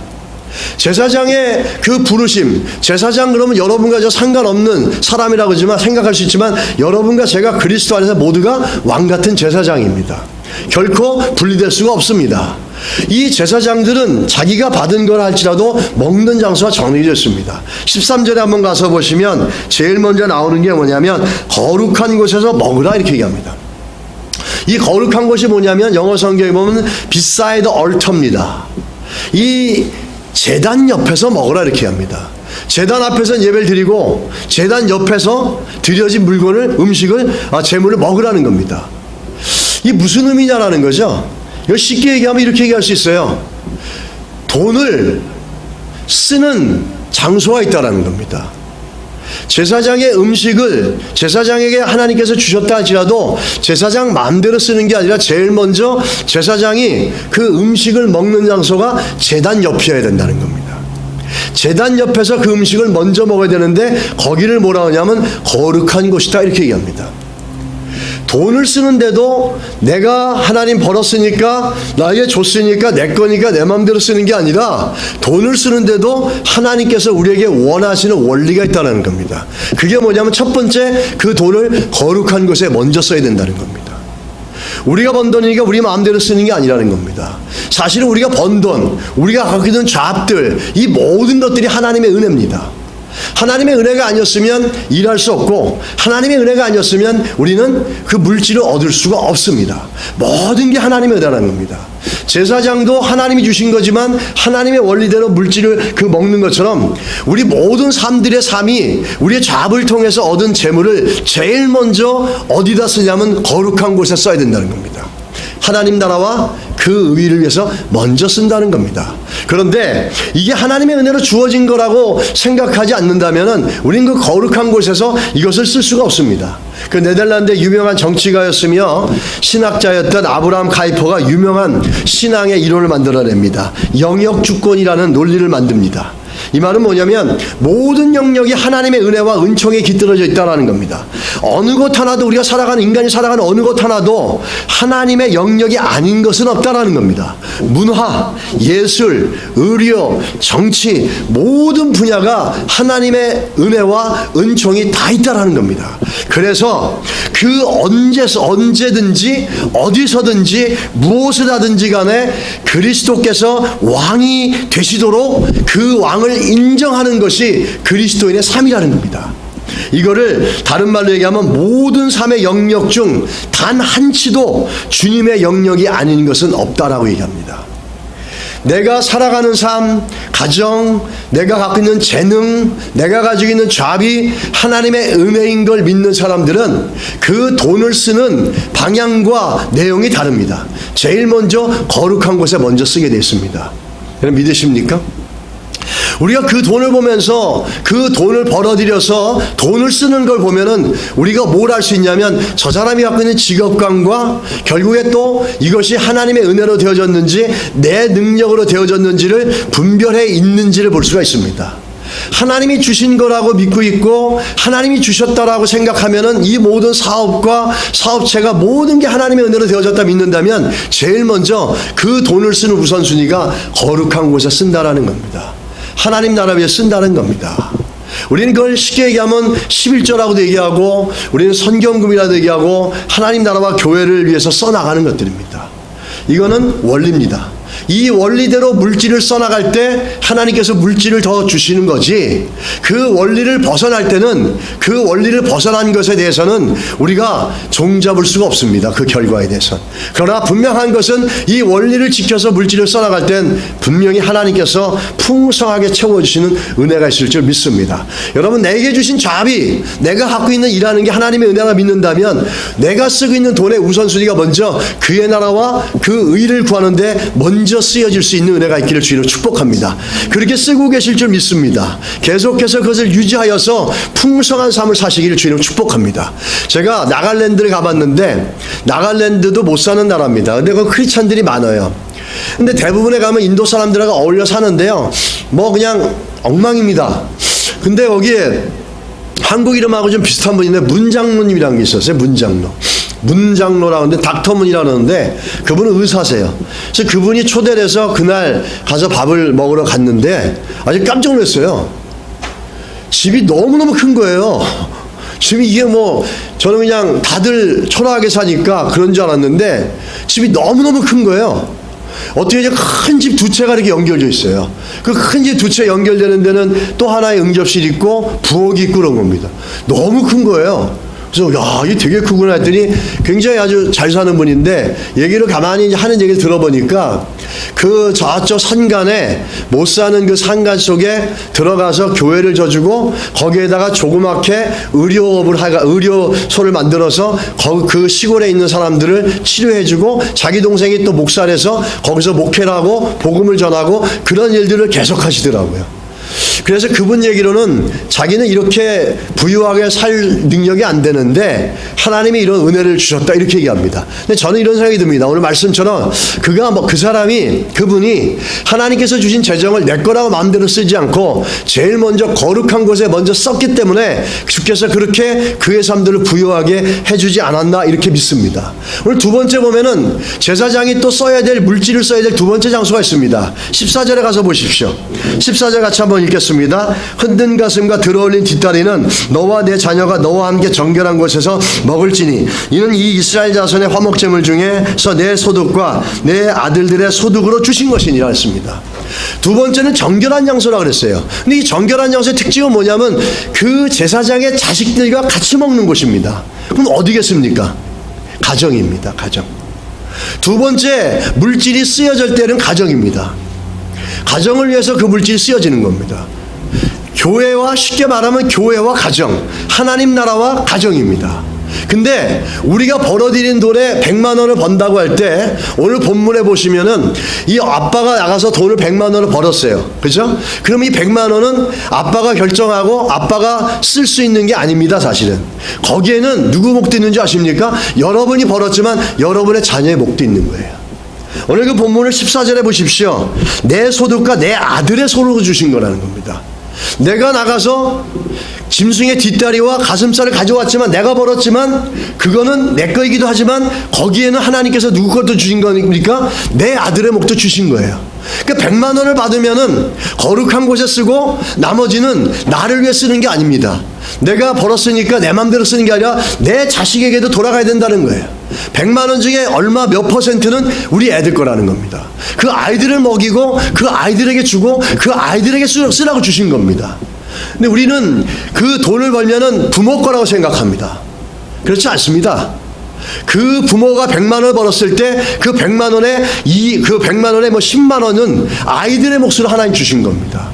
제사장의 그 부르심, 제사장 그러면 여러분과 저 상관없는 사람이라고 하지만 생각할 수 있지만 여러분과 제가 그리스도 안에서 모두가 왕같은 제사장입니다. 결코 분리될 수가 없습니다. 이 제사장들은 자기가 받은 걸 할지라도 먹는 장소가 정해졌습니다. 13절에 한번 가서 보시면 제일 먼저 나오는 게 뭐냐면 거룩한 곳에서 먹으라 이렇게 얘기합니다. 이 거룩한 곳이 뭐냐면 영어 성경에 보면 beside the altar입니다. 이 제단 옆에서 먹으라 이렇게 합니다. 제단 앞에서 예배를 드리고 제단 옆에서 드려진 물건을 제물을 먹으라는 겁니다. 이게 무슨 의미냐라는 거죠. 이거 쉽게 얘기하면 이렇게 얘기할 수 있어요. 돈을 쓰는 장소가 있다라는 겁니다. 제사장의 음식을 제사장에게 하나님께서 주셨다 할지라도 제사장 마음대로 쓰는 게 아니라 제일 먼저 제사장이 그 음식을 먹는 장소가 제단 옆이어야 된다는 겁니다. 제단 옆에서 그 음식을 먼저 먹어야 되는데 거기를 뭐라 하냐면 거룩한 곳이다 이렇게 얘기합니다. 돈을 쓰는데도 내가 하나님 벌었으니까 나에게 줬으니까 내 거니까 내 마음대로 쓰는 게 아니라 돈을 쓰는데도 하나님께서 우리에게 원하시는 원리가 있다는 겁니다. 그게 뭐냐면 첫 번째 그 돈을 거룩한 곳에 먼저 써야 된다는 겁니다. 우리가 번 돈이니까 우리 마음대로 쓰는 게 아니라는 겁니다. 사실은 우리가 번 돈, 우리가 갖고 있는 잡들, 이 모든 것들이 하나님의 은혜입니다. 하나님의 은혜가 아니었으면 일할 수 없고 하나님의 은혜가 아니었으면 우리는 그 물질을 얻을 수가 없습니다. 모든 게 하나님의 은혜라는 겁니다. 제사장도 하나님이 주신 거지만 하나님의 원리대로 물질을 먹는 것처럼 우리 모든 삶들의 삶이 우리의 잡을 통해서 얻은 재물을 제일 먼저 어디다 쓰냐면 거룩한 곳에 써야 된다는 겁니다. 하나님 나라와 그 의의를 위해서 먼저 쓴다는 겁니다. 그런데 이게 하나님의 은혜로 주어진 거라고 생각하지 않는다면 우리는 그 거룩한 곳에서 이것을 쓸 수가 없습니다. 그 네덜란드의 유명한 정치가였으며 신학자였던 아브라함 카이퍼가 유명한 신앙의 이론을 만들어냅니다. 영역주권이라는 논리를 만듭니다. 이 말은 뭐냐면 모든 영역이 하나님의 은혜와 은총에 깃들어져 있다는 겁니다. 어느 곳 하나도 우리가 살아가는 인간이 살아가는 어느 곳 하나도 하나님의 영역이 아닌 것은 없다는 겁니다. 문화, 예술, 의료, 정치 모든 분야가 하나님의 은혜와 은총이 다 있다는 겁니다. 그래서 그 언제든지 어디서든지 무엇을 하든지 간에 그리스도께서 왕이 되시도록 그 왕을 인정하는 것이 그리스도인의 삶이라는 겁니다. 이거를 다른 말로 얘기하면 모든 삶의 영역 중 단 한치도 주님의 영역이 아닌 것은 없다라고 얘기합니다. 내가 살아가는 삶, 가정, 내가 갖고 있는 재능, 내가 가지고 있는 잡이 하나님의 은혜인 걸 믿는 사람들은 그 돈을 쓰는 방향과 내용이 다릅니다. 제일 먼저 거룩한 곳에 먼저 쓰게 되어 있습니다. 여러분 믿으십니까? 우리가 그 돈을 보면서 그 돈을 벌어들여서 돈을 쓰는 걸 보면은 우리가 뭘 알 수 있냐면 저 사람이 갖고 있는 직업관과 결국에 또 이것이 하나님의 은혜로 되어졌는지 내 능력으로 되어졌는지를 분별해 있는지를 볼 수가 있습니다. 하나님이 주신 거라고 믿고 있고 하나님이 주셨다라고 생각하면은 이 모든 사업과 사업체가 모든 게 하나님의 은혜로 되어졌다 믿는다면 제일 먼저 그 돈을 쓰는 우선순위가 거룩한 곳에 쓴다라는 겁니다. 하나님 나라 위해 쓴다는 겁니다. 우리는 그걸 쉽게 얘기하면 11조라고도 얘기하고 우리는 선경금이라도 얘기하고 하나님 나라와 교회를 위해서 써나가는 것들입니다. 이거는 원리입니다. 이 원리대로 물질을 써나갈 때 하나님께서 물질을 더 주시는 거지, 그 원리를 벗어날 때는 그 원리를 벗어난 것에 대해서는 우리가 종잡을 수가 없습니다. 그 결과에 대해서는. 그러나 분명한 것은 이 원리를 지켜서 물질을 써나갈 땐 분명히 하나님께서 풍성하게 채워주시는 은혜가 있을 줄 믿습니다. 여러분, 내게 주신 자비, 내가 갖고 있는 일하는 게 하나님의 은혜라 믿는다면 내가 쓰고 있는 돈의 우선순위가 먼저 그의 나라와 그 의를 구하는데 먼저 쓰여질 수 있는 은혜가 있기를 주님으로 축복합니다. 그렇게 쓰고 계실 줄 믿습니다. 계속해서 그것을 유지하여서 풍성한 삶을 사시기를 주님으로 축복합니다. 제가 나갈랜드를 가봤는데 나갈랜드도 못 사는 나라입니다. 근데 그 크리스찬들이 많아요. 근데 대부분에 가면 인도 사람들하고 어울려 사는데요, 뭐 그냥 엉망입니다. 근데 거기에 한국 이름하고 좀 비슷한 분인데 문장로님이라는 게 있었어요. 문장로라고 하는데 닥터문이라고 하는데 그분은 의사세요. 그래서 그분이 초대를 해서 그날 가서 밥을 먹으러 갔는데 아주 깜짝 놀랐어요. 집이 너무너무 큰 거예요. 집이 이게 뭐 저는 그냥 다들 초라하게 사니까 그런 줄 알았는데 집이 너무너무 큰 거예요. 어떻게 이제 큰 집 두 채가 이렇게 연결되어 있어요. 그 큰 집 두 채 연결되는 데는 또 하나의 응접실이 있고 부엌이 있고 그런 겁니다. 너무 큰 거예요. 그래서 야, 이게 되게 크구나 했더니 굉장히 아주 잘 사는 분인데 얘기를 가만히 하는 얘기를 들어보니까 그 저쪽 산간에 못 사는 그 산간 속에 들어가서 교회를 져주고 거기에다가 조그맣게 의료소를 만들어서 그 시골에 있는 사람들을 치료해주고 자기 동생이 또 목사래서 거기서 목회를 하고 복음을 전하고 그런 일들을 계속 하시더라고요. 그래서 그분 얘기로는 자기는 이렇게 부유하게 살 능력이 안 되는데 하나님이 이런 은혜를 주셨다 이렇게 얘기합니다. 근데 저는 이런 생각이 듭니다. 오늘 말씀처럼 그분이 하나님께서 주신 재정을 내 거라고 마음대로 쓰지 않고 제일 먼저 거룩한 곳에 먼저 썼기 때문에 주께서 그렇게 그의 삶들을 부유하게 해주지 않았나 이렇게 믿습니다. 오늘 두 번째 보면은 제사장이 또 써야 될 물질을 써야 될 두 번째 장소가 있습니다. 14절에 가서 보십시오. 14절 같이 한번 읽겠습니다. 흔든 가슴과 들어올린 뒷다리는 너와 내 자녀가 너와 함께 정결한 곳에서 먹을지니 이는 이 이스라엘 자손의 화목제물 중에서 내 소득과 내 아들들의 소득으로 주신 것이니라 했습니다. 두 번째는 정결한 장소라 그랬어요. 근데 이 정결한 장소의 특징은 뭐냐면 그 제사장의 자식들과 같이 먹는 곳입니다. 그럼 어디겠습니까? 가정입니다. 가정. 두 번째 물질이 쓰여질 때는 가정입니다. 가정을 위해서 그 물질이 쓰여지는 겁니다. 교회와 쉽게 말하면 교회와 가정, 하나님 나라와 가정입니다. 근데 우리가 벌어들인 돈에 100만 원을 번다고 할 때 오늘 본문에 보시면은 이 아빠가 나가서 돈을 100만 원을 벌었어요. 그죠? 그럼 이 100만 원은 아빠가 결정하고 아빠가 쓸 수 있는 게 아닙니다. 사실은. 거기에는 누구 목도 있는지 아십니까? 여러분이 벌었지만 여러분의 자녀의 목도 있는 거예요. 오늘 그 본문을 14절에 보십시오. 내 소득과 내 아들의 소득을 주신 거라는 겁니다. 내가 나가서 짐승의 뒷다리와 가슴살을 가져왔지만 내가 벌었지만 그거는 내 거이기도 하지만 거기에는 하나님께서 누구 것도 주신 거니까 내 아들의 목도 주신 거예요. 그러니까 100만 원을 받으면은 거룩한 곳에 쓰고 나머지는 나를 위해 쓰는 게 아닙니다. 내가 벌었으니까 내 마음대로 쓰는 게 아니라 내 자식에게도 돌아가야 된다는 거예요. 100만 원 중에 얼마 몇 퍼센트는 우리 애들 거라는 겁니다. 그 아이들을 먹이고 그 아이들에게 주고 그 아이들에게 쓰라고 주신 겁니다. 근데 우리는 그 돈을 벌면은 부모 거라고 생각합니다. 그렇지 않습니다. 그 부모가 100만 원을 벌었을 때 그 100만 원에 그 100만 원에 뭐 10만 원은 아이들의 몫으로 하나님 주신 겁니다.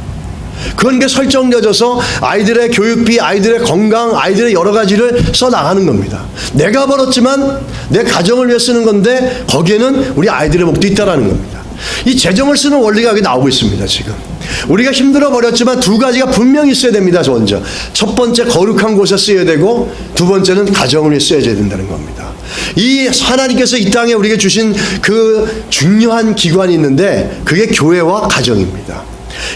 그런 게 설정되어져서 아이들의 교육비, 아이들의 건강, 아이들의 여러 가지를 써 나가는 겁니다. 내가 벌었지만 내 가정을 위해 쓰는 건데 거기에는 우리 아이들의 목도 있다라는 겁니다. 이 재정을 쓰는 원리가 여기 나오고 있습니다. 지금 우리가 힘들어 버렸지만 두 가지가 분명히 있어야 됩니다. 먼저 첫 번째 거룩한 곳에 쓰여야 되고 두 번째는 가정을 위해 쓰여야 된다는 겁니다. 이 하나님께서 이 땅에 우리에게 주신 그 중요한 기관이 있는데 그게 교회와 가정입니다.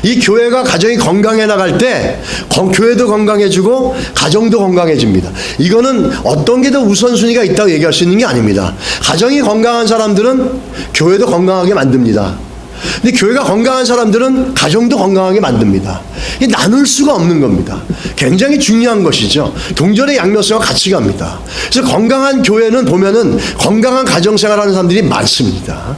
이 교회가 가정이 건강해 나갈 때 교회도 건강해지고 가정도 건강해집니다. 이거는 어떤 게 더 우선순위가 있다고 얘기할 수 있는 게 아닙니다. 가정이 건강한 사람들은 교회도 건강하게 만듭니다. 근데 교회가 건강한 사람들은 가정도 건강하게 만듭니다. 이게 나눌 수가 없는 겁니다. 굉장히 중요한 것이죠. 동전의 양면성과 같이 갑니다. 그래서 건강한 교회는 보면은 건강한 가정생활하는 사람들이 많습니다.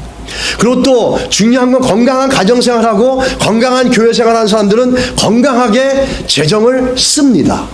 그리고 또 중요한 건 건강한 가정생활하고 건강한 교회생활하는 사람들은 건강하게 재정을 씁니다.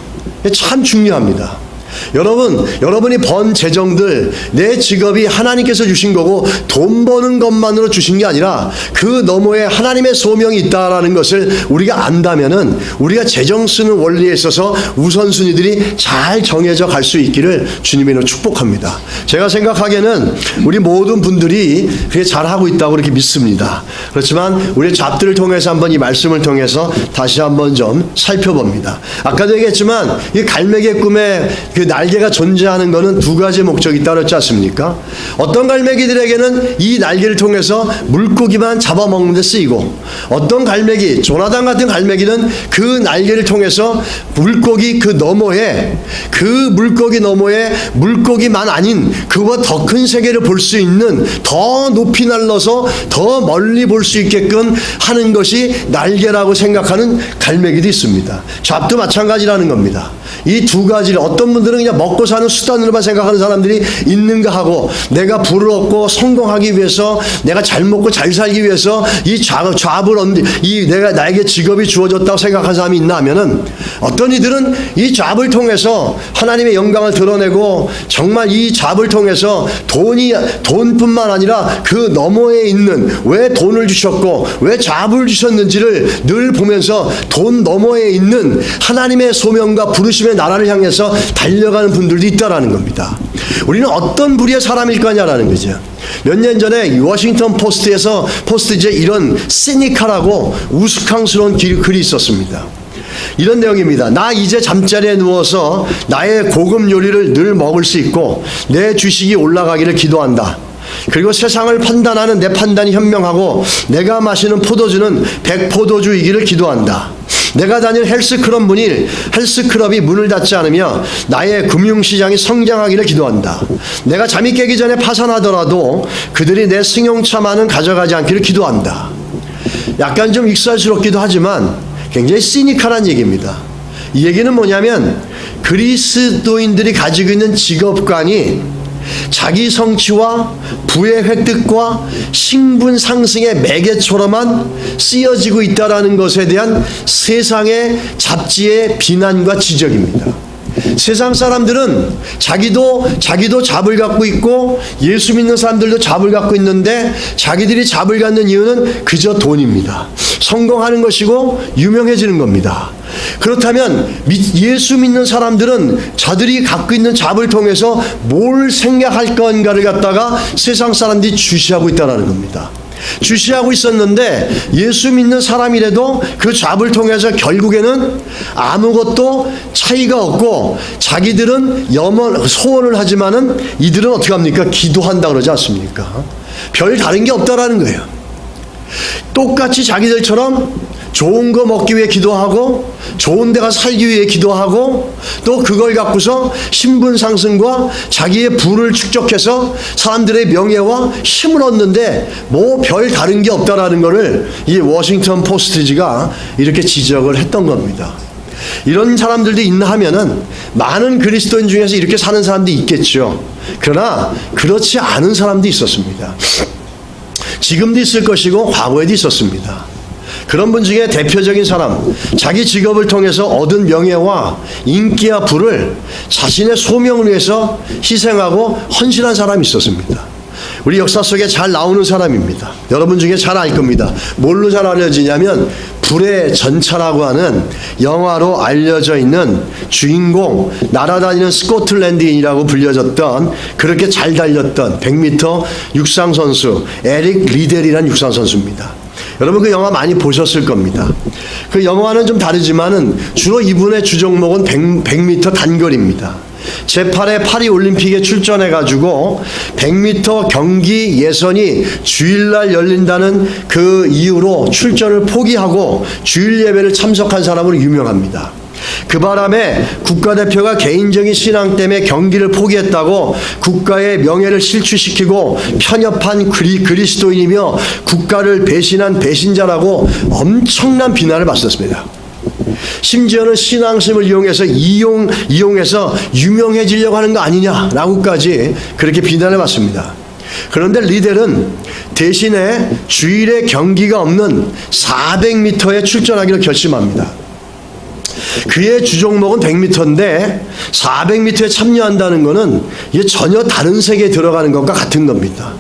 참 중요합니다. 여러분이 번 재정들, 내 직업이 하나님께서 주신 거고 돈 버는 것만으로 주신 게 아니라 그 너머에 하나님의 소명이 있다라는 것을 우리가 안다면은 우리가 재정 쓰는 원리에 있어서 우선순위들이 잘 정해져 갈 수 있기를 주님으로 축복합니다. 제가 생각하기에는 우리 모든 분들이 그게 잘하고 있다고 그렇게 믿습니다. 그렇지만 우리의 잡들을 통해서 한번 이 말씀을 통해서 다시 한번 좀 살펴봅니다. 아까도 얘기했지만 이 갈매기의 꿈에 그 날개가 존재하는 것은 두 가지 목적이 있다고 했지 않습니까? 어떤 갈매기들에게는 이 날개를 통해서 물고기만 잡아먹는 데 쓰이고 어떤 갈매기, 조나단 같은 갈매기는 그 날개를 통해서 물고기 그 너머에 물고기만 아닌 그와 더 큰 세계를 볼 수 있는 더 높이 날라서 더 멀리 볼 수 있게끔 하는 것이 날개라고 생각하는 갈매기도 있습니다. 잡도 마찬가지라는 겁니다. 이 두 가지를 어떤 분들은 그냥 먹고 사는 수단으로만 생각하는 사람들이 있는가 하고 내가 부를 얻고 성공하기 위해서 내가 잘 먹고 잘 살기 위해서 이 잡을 내가 나에게 직업이 주어졌다고 생각하는 사람이 있나 하면은 어떤 이들은 이 잡을 통해서 하나님의 영광을 드러내고 정말 이 잡을 통해서 돈뿐만 아니라 그 너머에 있는 왜 돈을 주셨고 왜 잡을 주셨는지를 늘 보면서 돈 너머에 있는 하나님의 소명과 부르심의 나라를 향해서 달려가는 분들도 있다라는 겁니다. 우리는 어떤 부류의 사람일 거냐라는 거죠. 몇 년 전에 워싱턴 포스트에서 이제 이런 시니컬하고 우스꽝스러운 글이 있었습니다. 이런 내용입니다. 나 이제 잠자리에 누워서 나의 고급 요리를 늘 먹을 수 있고 내 주식이 올라가기를 기도한다. 그리고 세상을 판단하는 내 판단이 현명하고 내가 마시는 포도주는 100포도주이기를 기도한다. 내가 다닐 헬스클럽이 문을 닫지 않으며 나의 금융시장이 성장하기를 기도한다. 내가 잠이 깨기 전에 파산하더라도 그들이 내 승용차만은 가져가지 않기를 기도한다. 약간 좀 익살스럽기도 하지만 굉장히 시니컬한 얘기입니다. 이 얘기는 뭐냐면 그리스도인들이 가지고 있는 직업관이 자기 성취와 부의 획득과 신분 상승의 매개처럼만 쓰여지고 있다는 것에 대한 세상의 잡지의 비난과 지적입니다. 세상 사람들은 자기도 잡을 갖고 있고 예수 믿는 사람들도 잡을 갖고 있는데 자기들이 잡을 갖는 이유는 그저 돈입니다. 성공하는 것이고 유명해지는 겁니다. 그렇다면 예수 믿는 사람들은 자들이 갖고 있는 잡을 통해서 뭘 생각할 건가를 갖다가 세상 사람들이 주시하고 있다는 겁니다. 주시하고 있었는데 예수 믿는 사람이라도 그 잡을 통해서 결국에는 아무것도 차이가 없고 자기들은 소원을 하지만은 이들은 어떻게 합니까? 기도한다 그러지 않습니까? 별 다른 게 없다라는 거예요. 똑같이 자기들처럼 좋은 거 먹기 위해 기도하고 좋은 데 가서 살기 위해 기도하고 또 그걸 갖고서 신분 상승과 자기의 부를 축적해서 사람들의 명예와 힘을 얻는데 뭐 별 다른 게 없다라는 것을 이 워싱턴 포스트지가 이렇게 지적을 했던 겁니다. 이런 사람들도 있나 하면은 많은 그리스도인 중에서 이렇게 사는 사람도 있겠죠. 그러나 그렇지 않은 사람도 있었습니다. 지금도 있을 것이고 과거에도 있었습니다. 그런 분 중에 대표적인 사람, 자기 직업을 통해서 얻은 명예와 인기와 부를 자신의 소명을 위해서 희생하고 헌신한 사람이 있었습니다. 우리 역사 속에 잘 나오는 사람입니다. 여러분 중에 잘 알 겁니다. 뭘로 잘 알려지냐면 불의 전차라고 하는 영화로 알려져 있는 주인공, 날아다니는 스코틀랜드인이라고 불려졌던 그렇게 잘 달렸던 100m 육상선수 에릭 리델이라는 육상선수입니다. 여러분 그 영화 많이 보셨을 겁니다. 그 영화는 좀 다르지만은 주로 이분의 주종목은 100m 단거리입니다. 제8회 파리 올림픽에 출전해가지고 100m 경기 예선이 주일날 열린다는 그 이유로 출전을 포기하고 주일 예배를 참석한 사람으로 유명합니다. 그 바람에 국가대표가 개인적인 신앙 때문에 경기를 포기했다고 국가의 명예를 실추시키고 편협한 그리스도인이며 국가를 배신한 배신자라고 엄청난 비난을 받았습니다. 심지어는 신앙심을 이용해서 유명해지려고 하는 거 아니냐라고까지 그렇게 비난을 받습니다. 그런데 리델은 대신에 주일에 경기가 없는 400m에 출전하기로 결심합니다. 그의 주종목은 100m인데 400m에 참여한다는 것은 이게 전혀 다른 세계에 들어가는 것과 같은 겁니다.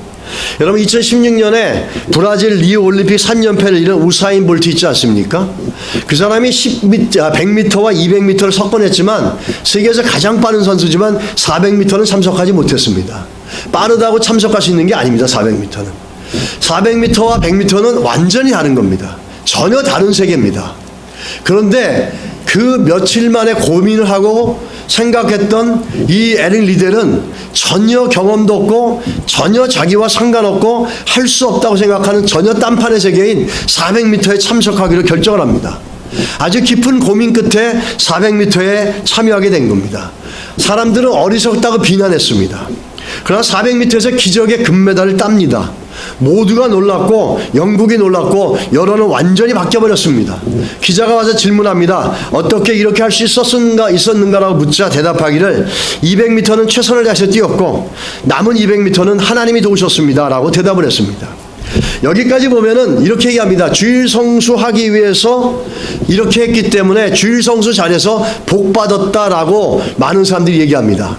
여러분 2016년에 브라질 리우 올림픽 3연패를 이룬 우사인 볼트 있지 않습니까? 그 사람이 100m와 200m를 석권했지만 세계에서 가장 빠른 선수지만 400m는 참석하지 못했습니다. 빠르다고 참석할 수 있는 게 아닙니다. 400m는. 400m와 100m는 완전히 다른 겁니다. 전혀 다른 세계입니다. 그런데 그 며칠 만에 고민을 하고 생각했던 이 에릭 리델은 전혀 경험도 없고 전혀 자기와 상관없고 할 수 없다고 생각하는 전혀 딴판의 세계인 400m에 참석하기로 결정을 합니다. 아주 깊은 고민 끝에 400m에 참여하게 된 겁니다. 사람들은 어리석다고 비난했습니다. 그러나 400m에서 기적의 금메달을 땁니다. 모두가 놀랐고 영국이 놀랐고 여론은 완전히 바뀌어버렸습니다. 기자가 와서 질문합니다. 어떻게 이렇게 할 수 있었는가라고 묻자 대답하기를 200m는 최선을 다해서 뛰었고 남은 200m는 하나님이 도우셨습니다 라고 대답을 했습니다. 여기까지 보면은 이렇게 얘기합니다. 주일 성수하기 위해서 이렇게 했기 때문에 주일 성수 잘해서 복 받았다라고 많은 사람들이 얘기합니다.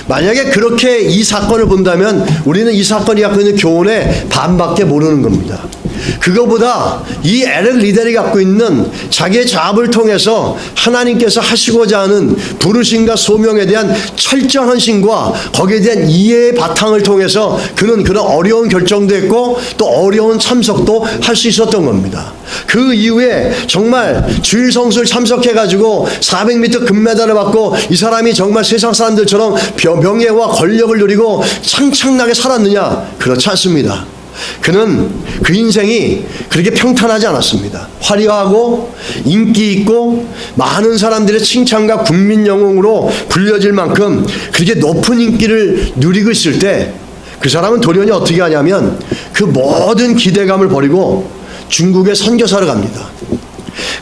만약에 그렇게 이 사건을 본다면 우리는 이 사건이 갖고 있는 교훈의 반밖에 모르는 겁니다. 그거보다 이 에릭 리델이 갖고 있는 자기의 자업을 통해서 하나님께서 하시고자 하는 부르심과 소명에 대한 철저한 헌신과 거기에 대한 이해의 바탕을 통해서 그는 그런 어려운 결정도 했고 또 어려운 참석도 할 수 있었던 겁니다. 그 이후에 정말 주일 성수를 참석해가지고 400m 금메달을 받고 이 사람이 정말 세상 사람들처럼 명예와 권력을 누리고 창창나게 살았느냐? 그렇지 않습니다. 그는 그 인생이 그렇게 평탄하지 않았습니다. 화려하고 인기 있고 많은 사람들의 칭찬과 국민 영웅으로 불려질 만큼 그렇게 높은 인기를 누리고 있을 때 그 사람은 돌연히 어떻게 하냐면 그 모든 기대감을 버리고 중국에 선교사를 갑니다.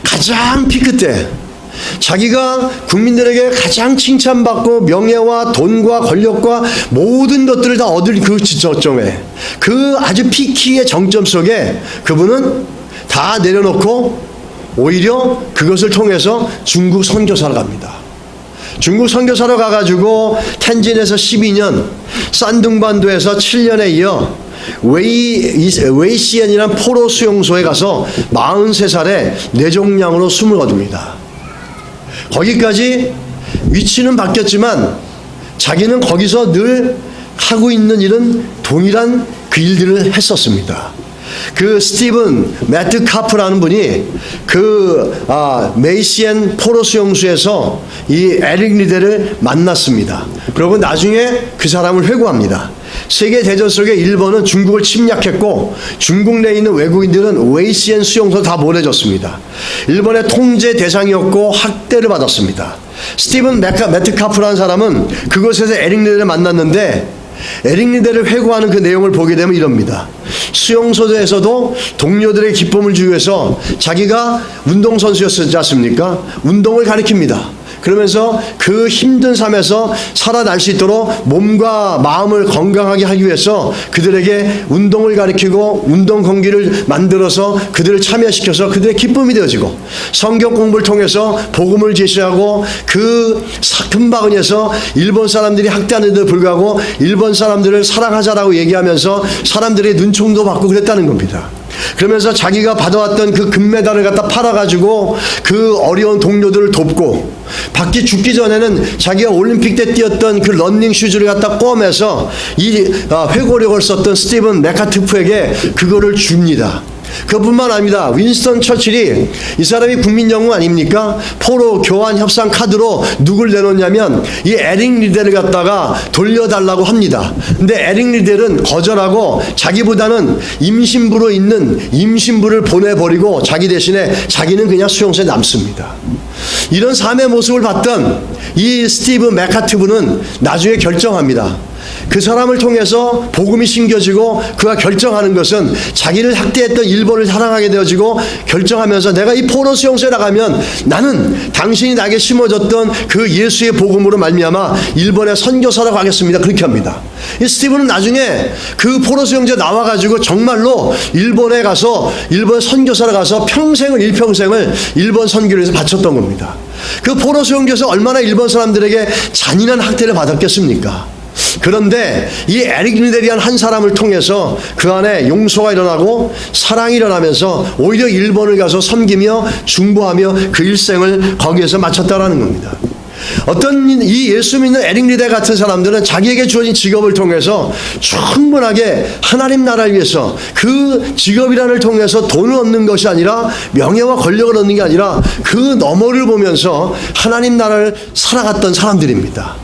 가장 피크 때 자기가 국민들에게 가장 칭찬받고 명예와 돈과 권력과 모든 것들을 다 얻을 그 지점에 그 아주 피키의 정점 속에 그분은 다 내려놓고 오히려 그것을 통해서 중국 선교사를 갑니다. 중국 선교사로 가가지고 텐진에서 12년, 산둥반도에서 7년에 이어 웨이시엔이라는 포로 수용소에 가서 43살에 뇌종양으로 숨을 거둡니다. 거기까지 위치는 바뀌었지만 자기는 거기서 늘 하고 있는 일은 동일한 그 일들을 했었습니다. 그 스티븐 매트 카프라는 분이 메이시엔 포로 수용소에서 이 에릭 리델을 만났습니다. 그리고 나중에 그 사람을 회고합니다. 세계대전 속에 일본은 중국을 침략했고 중국 내에 있는 외국인들은 웨이시엔 수용소 다 보내졌습니다. 일본의 통제 대상이었고 학대를 받았습니다. 스티븐 매트카프라는 사람은 그곳에서 에릭 리델을 만났는데 에릭 리델을 회고하는 그 내용을 보게 되면 이럽니다. 수용소에서도 동료들의 기쁨을 주기 위해서 자기가 운동선수였지 않습니까? 운동을 가리킵니다. 그러면서 그 힘든 삶에서 살아날 수 있도록 몸과 마음을 건강하게 하기 위해서 그들에게 운동을 가리키고 운동 경기를 만들어서 그들을 참여시켜서 그들의 기쁨이 되어지고 성경 공부를 통해서 복음을 제시하고 그 큰 바구니에서 일본 사람들이 학대하는데도 불구하고 일본 사람들을 사랑하자라고 얘기하면서 사람들의 눈총도 받고 그랬다는 겁니다. 그러면서 자기가 받아왔던 그 금메달을 갖다 팔아가지고 그 어려운 동료들을 돕고 받기 죽기 전에는 자기가 올림픽 때 뛰었던 그 런닝 슈즈를 갖다 꿰매서 이 회고록을 썼던 스티븐 메카트프에게 그거를 줍니다. 그뿐만 아닙니다. 윈스턴 처칠이 이 사람이 국민 영웅 아닙니까? 포로 교환 협상 카드로 누굴 내놓냐면 이 에릭 리델을 갖다가 돌려달라고 합니다. 근데 에릭 리델은 거절하고 자기보다는 임신부로 있는 임신부를 보내버리고 자기 대신에 자기는 그냥 수용소에 남습니다. 이런 삶의 모습을 봤던 이 스티브 메카트브는 나중에 결정합니다. 그 사람을 통해서 복음이 심겨지고 그가 결정하는 것은 자기를 학대했던 일본을 사랑하게 되어지고 결정하면서 내가 이 포로 수용소에 나가면 나는 당신이 나에게 심어줬던 그 예수의 복음으로 말미암아 일본에 선교사로 가겠습니다. 그렇게 합니다. 이 스티븐은 나중에 그 포로 수용소에 나와가지고 정말로 일본에 가서 일본 선교사로 가서 일평생을 일본 선교를 위해서 바쳤던 겁니다. 그 포로 수용소에서 얼마나 일본 사람들에게 잔인한 학대를 받았겠습니까? 그런데 이 에릭 리델이란 한 사람을 통해서 그 안에 용서가 일어나고 사랑이 일어나면서 오히려 일본을 가서 섬기며 중보하며 그 일생을 거기에서 마쳤다라는 겁니다. 어떤 이 예수 믿는 에릭 리델 같은 사람들은 자기에게 주어진 직업을 통해서 충분하게 하나님 나라를 위해서 그 직업이란을 통해서 돈을 얻는 것이 아니라 명예와 권력을 얻는 게 아니라 그 너머를 보면서 하나님 나라를 살아갔던 사람들입니다.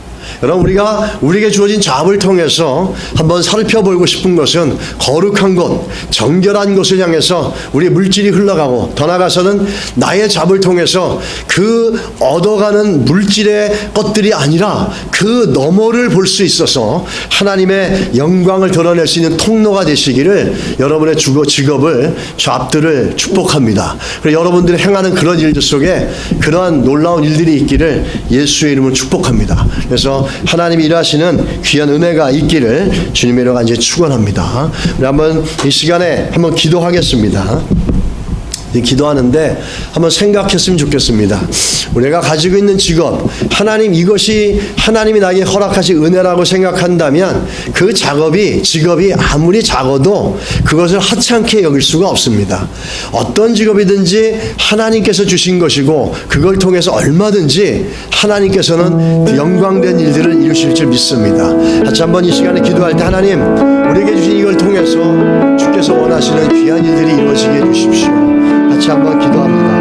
여러분, 우리에게 주어진 잡을 통해서 한번 살펴보고 싶은 것은 거룩한 곳, 정결한 곳을 향해서 우리 물질이 흘러가고, 더 나아가서는 나의 잡을 통해서 그 얻어가는 물질의 것들이 아니라 그 너머를 볼 수 있어서 하나님의 영광을 드러낼 수 있는 통로가 되시기를 여러분의 직업을, 잡들을 축복합니다. 그리고 여러분들이 행하는 그런 일들 속에 그러한 놀라운 일들이 있기를 예수의 이름으로 축복합니다. 그래서 하나님이 일하시는 귀한 은혜가 있기를 주님의 이름으로 간절히 축원합니다. 우리 한번 이 시간에 한번 기도하겠습니다. 기도하는데 한번 생각했으면 좋겠습니다. 우리가 가지고 있는 직업, 하나님, 이것이 하나님이 나에게 허락하신 은혜라고 생각한다면 그 직업이 아무리 작아도 그것을 하찮게 여길 수가 없습니다. 어떤 직업이든지 하나님께서 주신 것이고 그걸 통해서 얼마든지 하나님께서는 영광된 일들을 이루실 줄 믿습니다. 같이 한번 이 시간에 기도할 때, 하나님, 우리에게 주신 이걸 통해서 주께서 원하시는 귀한 일들이 이루어지게 해주십시오. 같이 한번 기도합니다.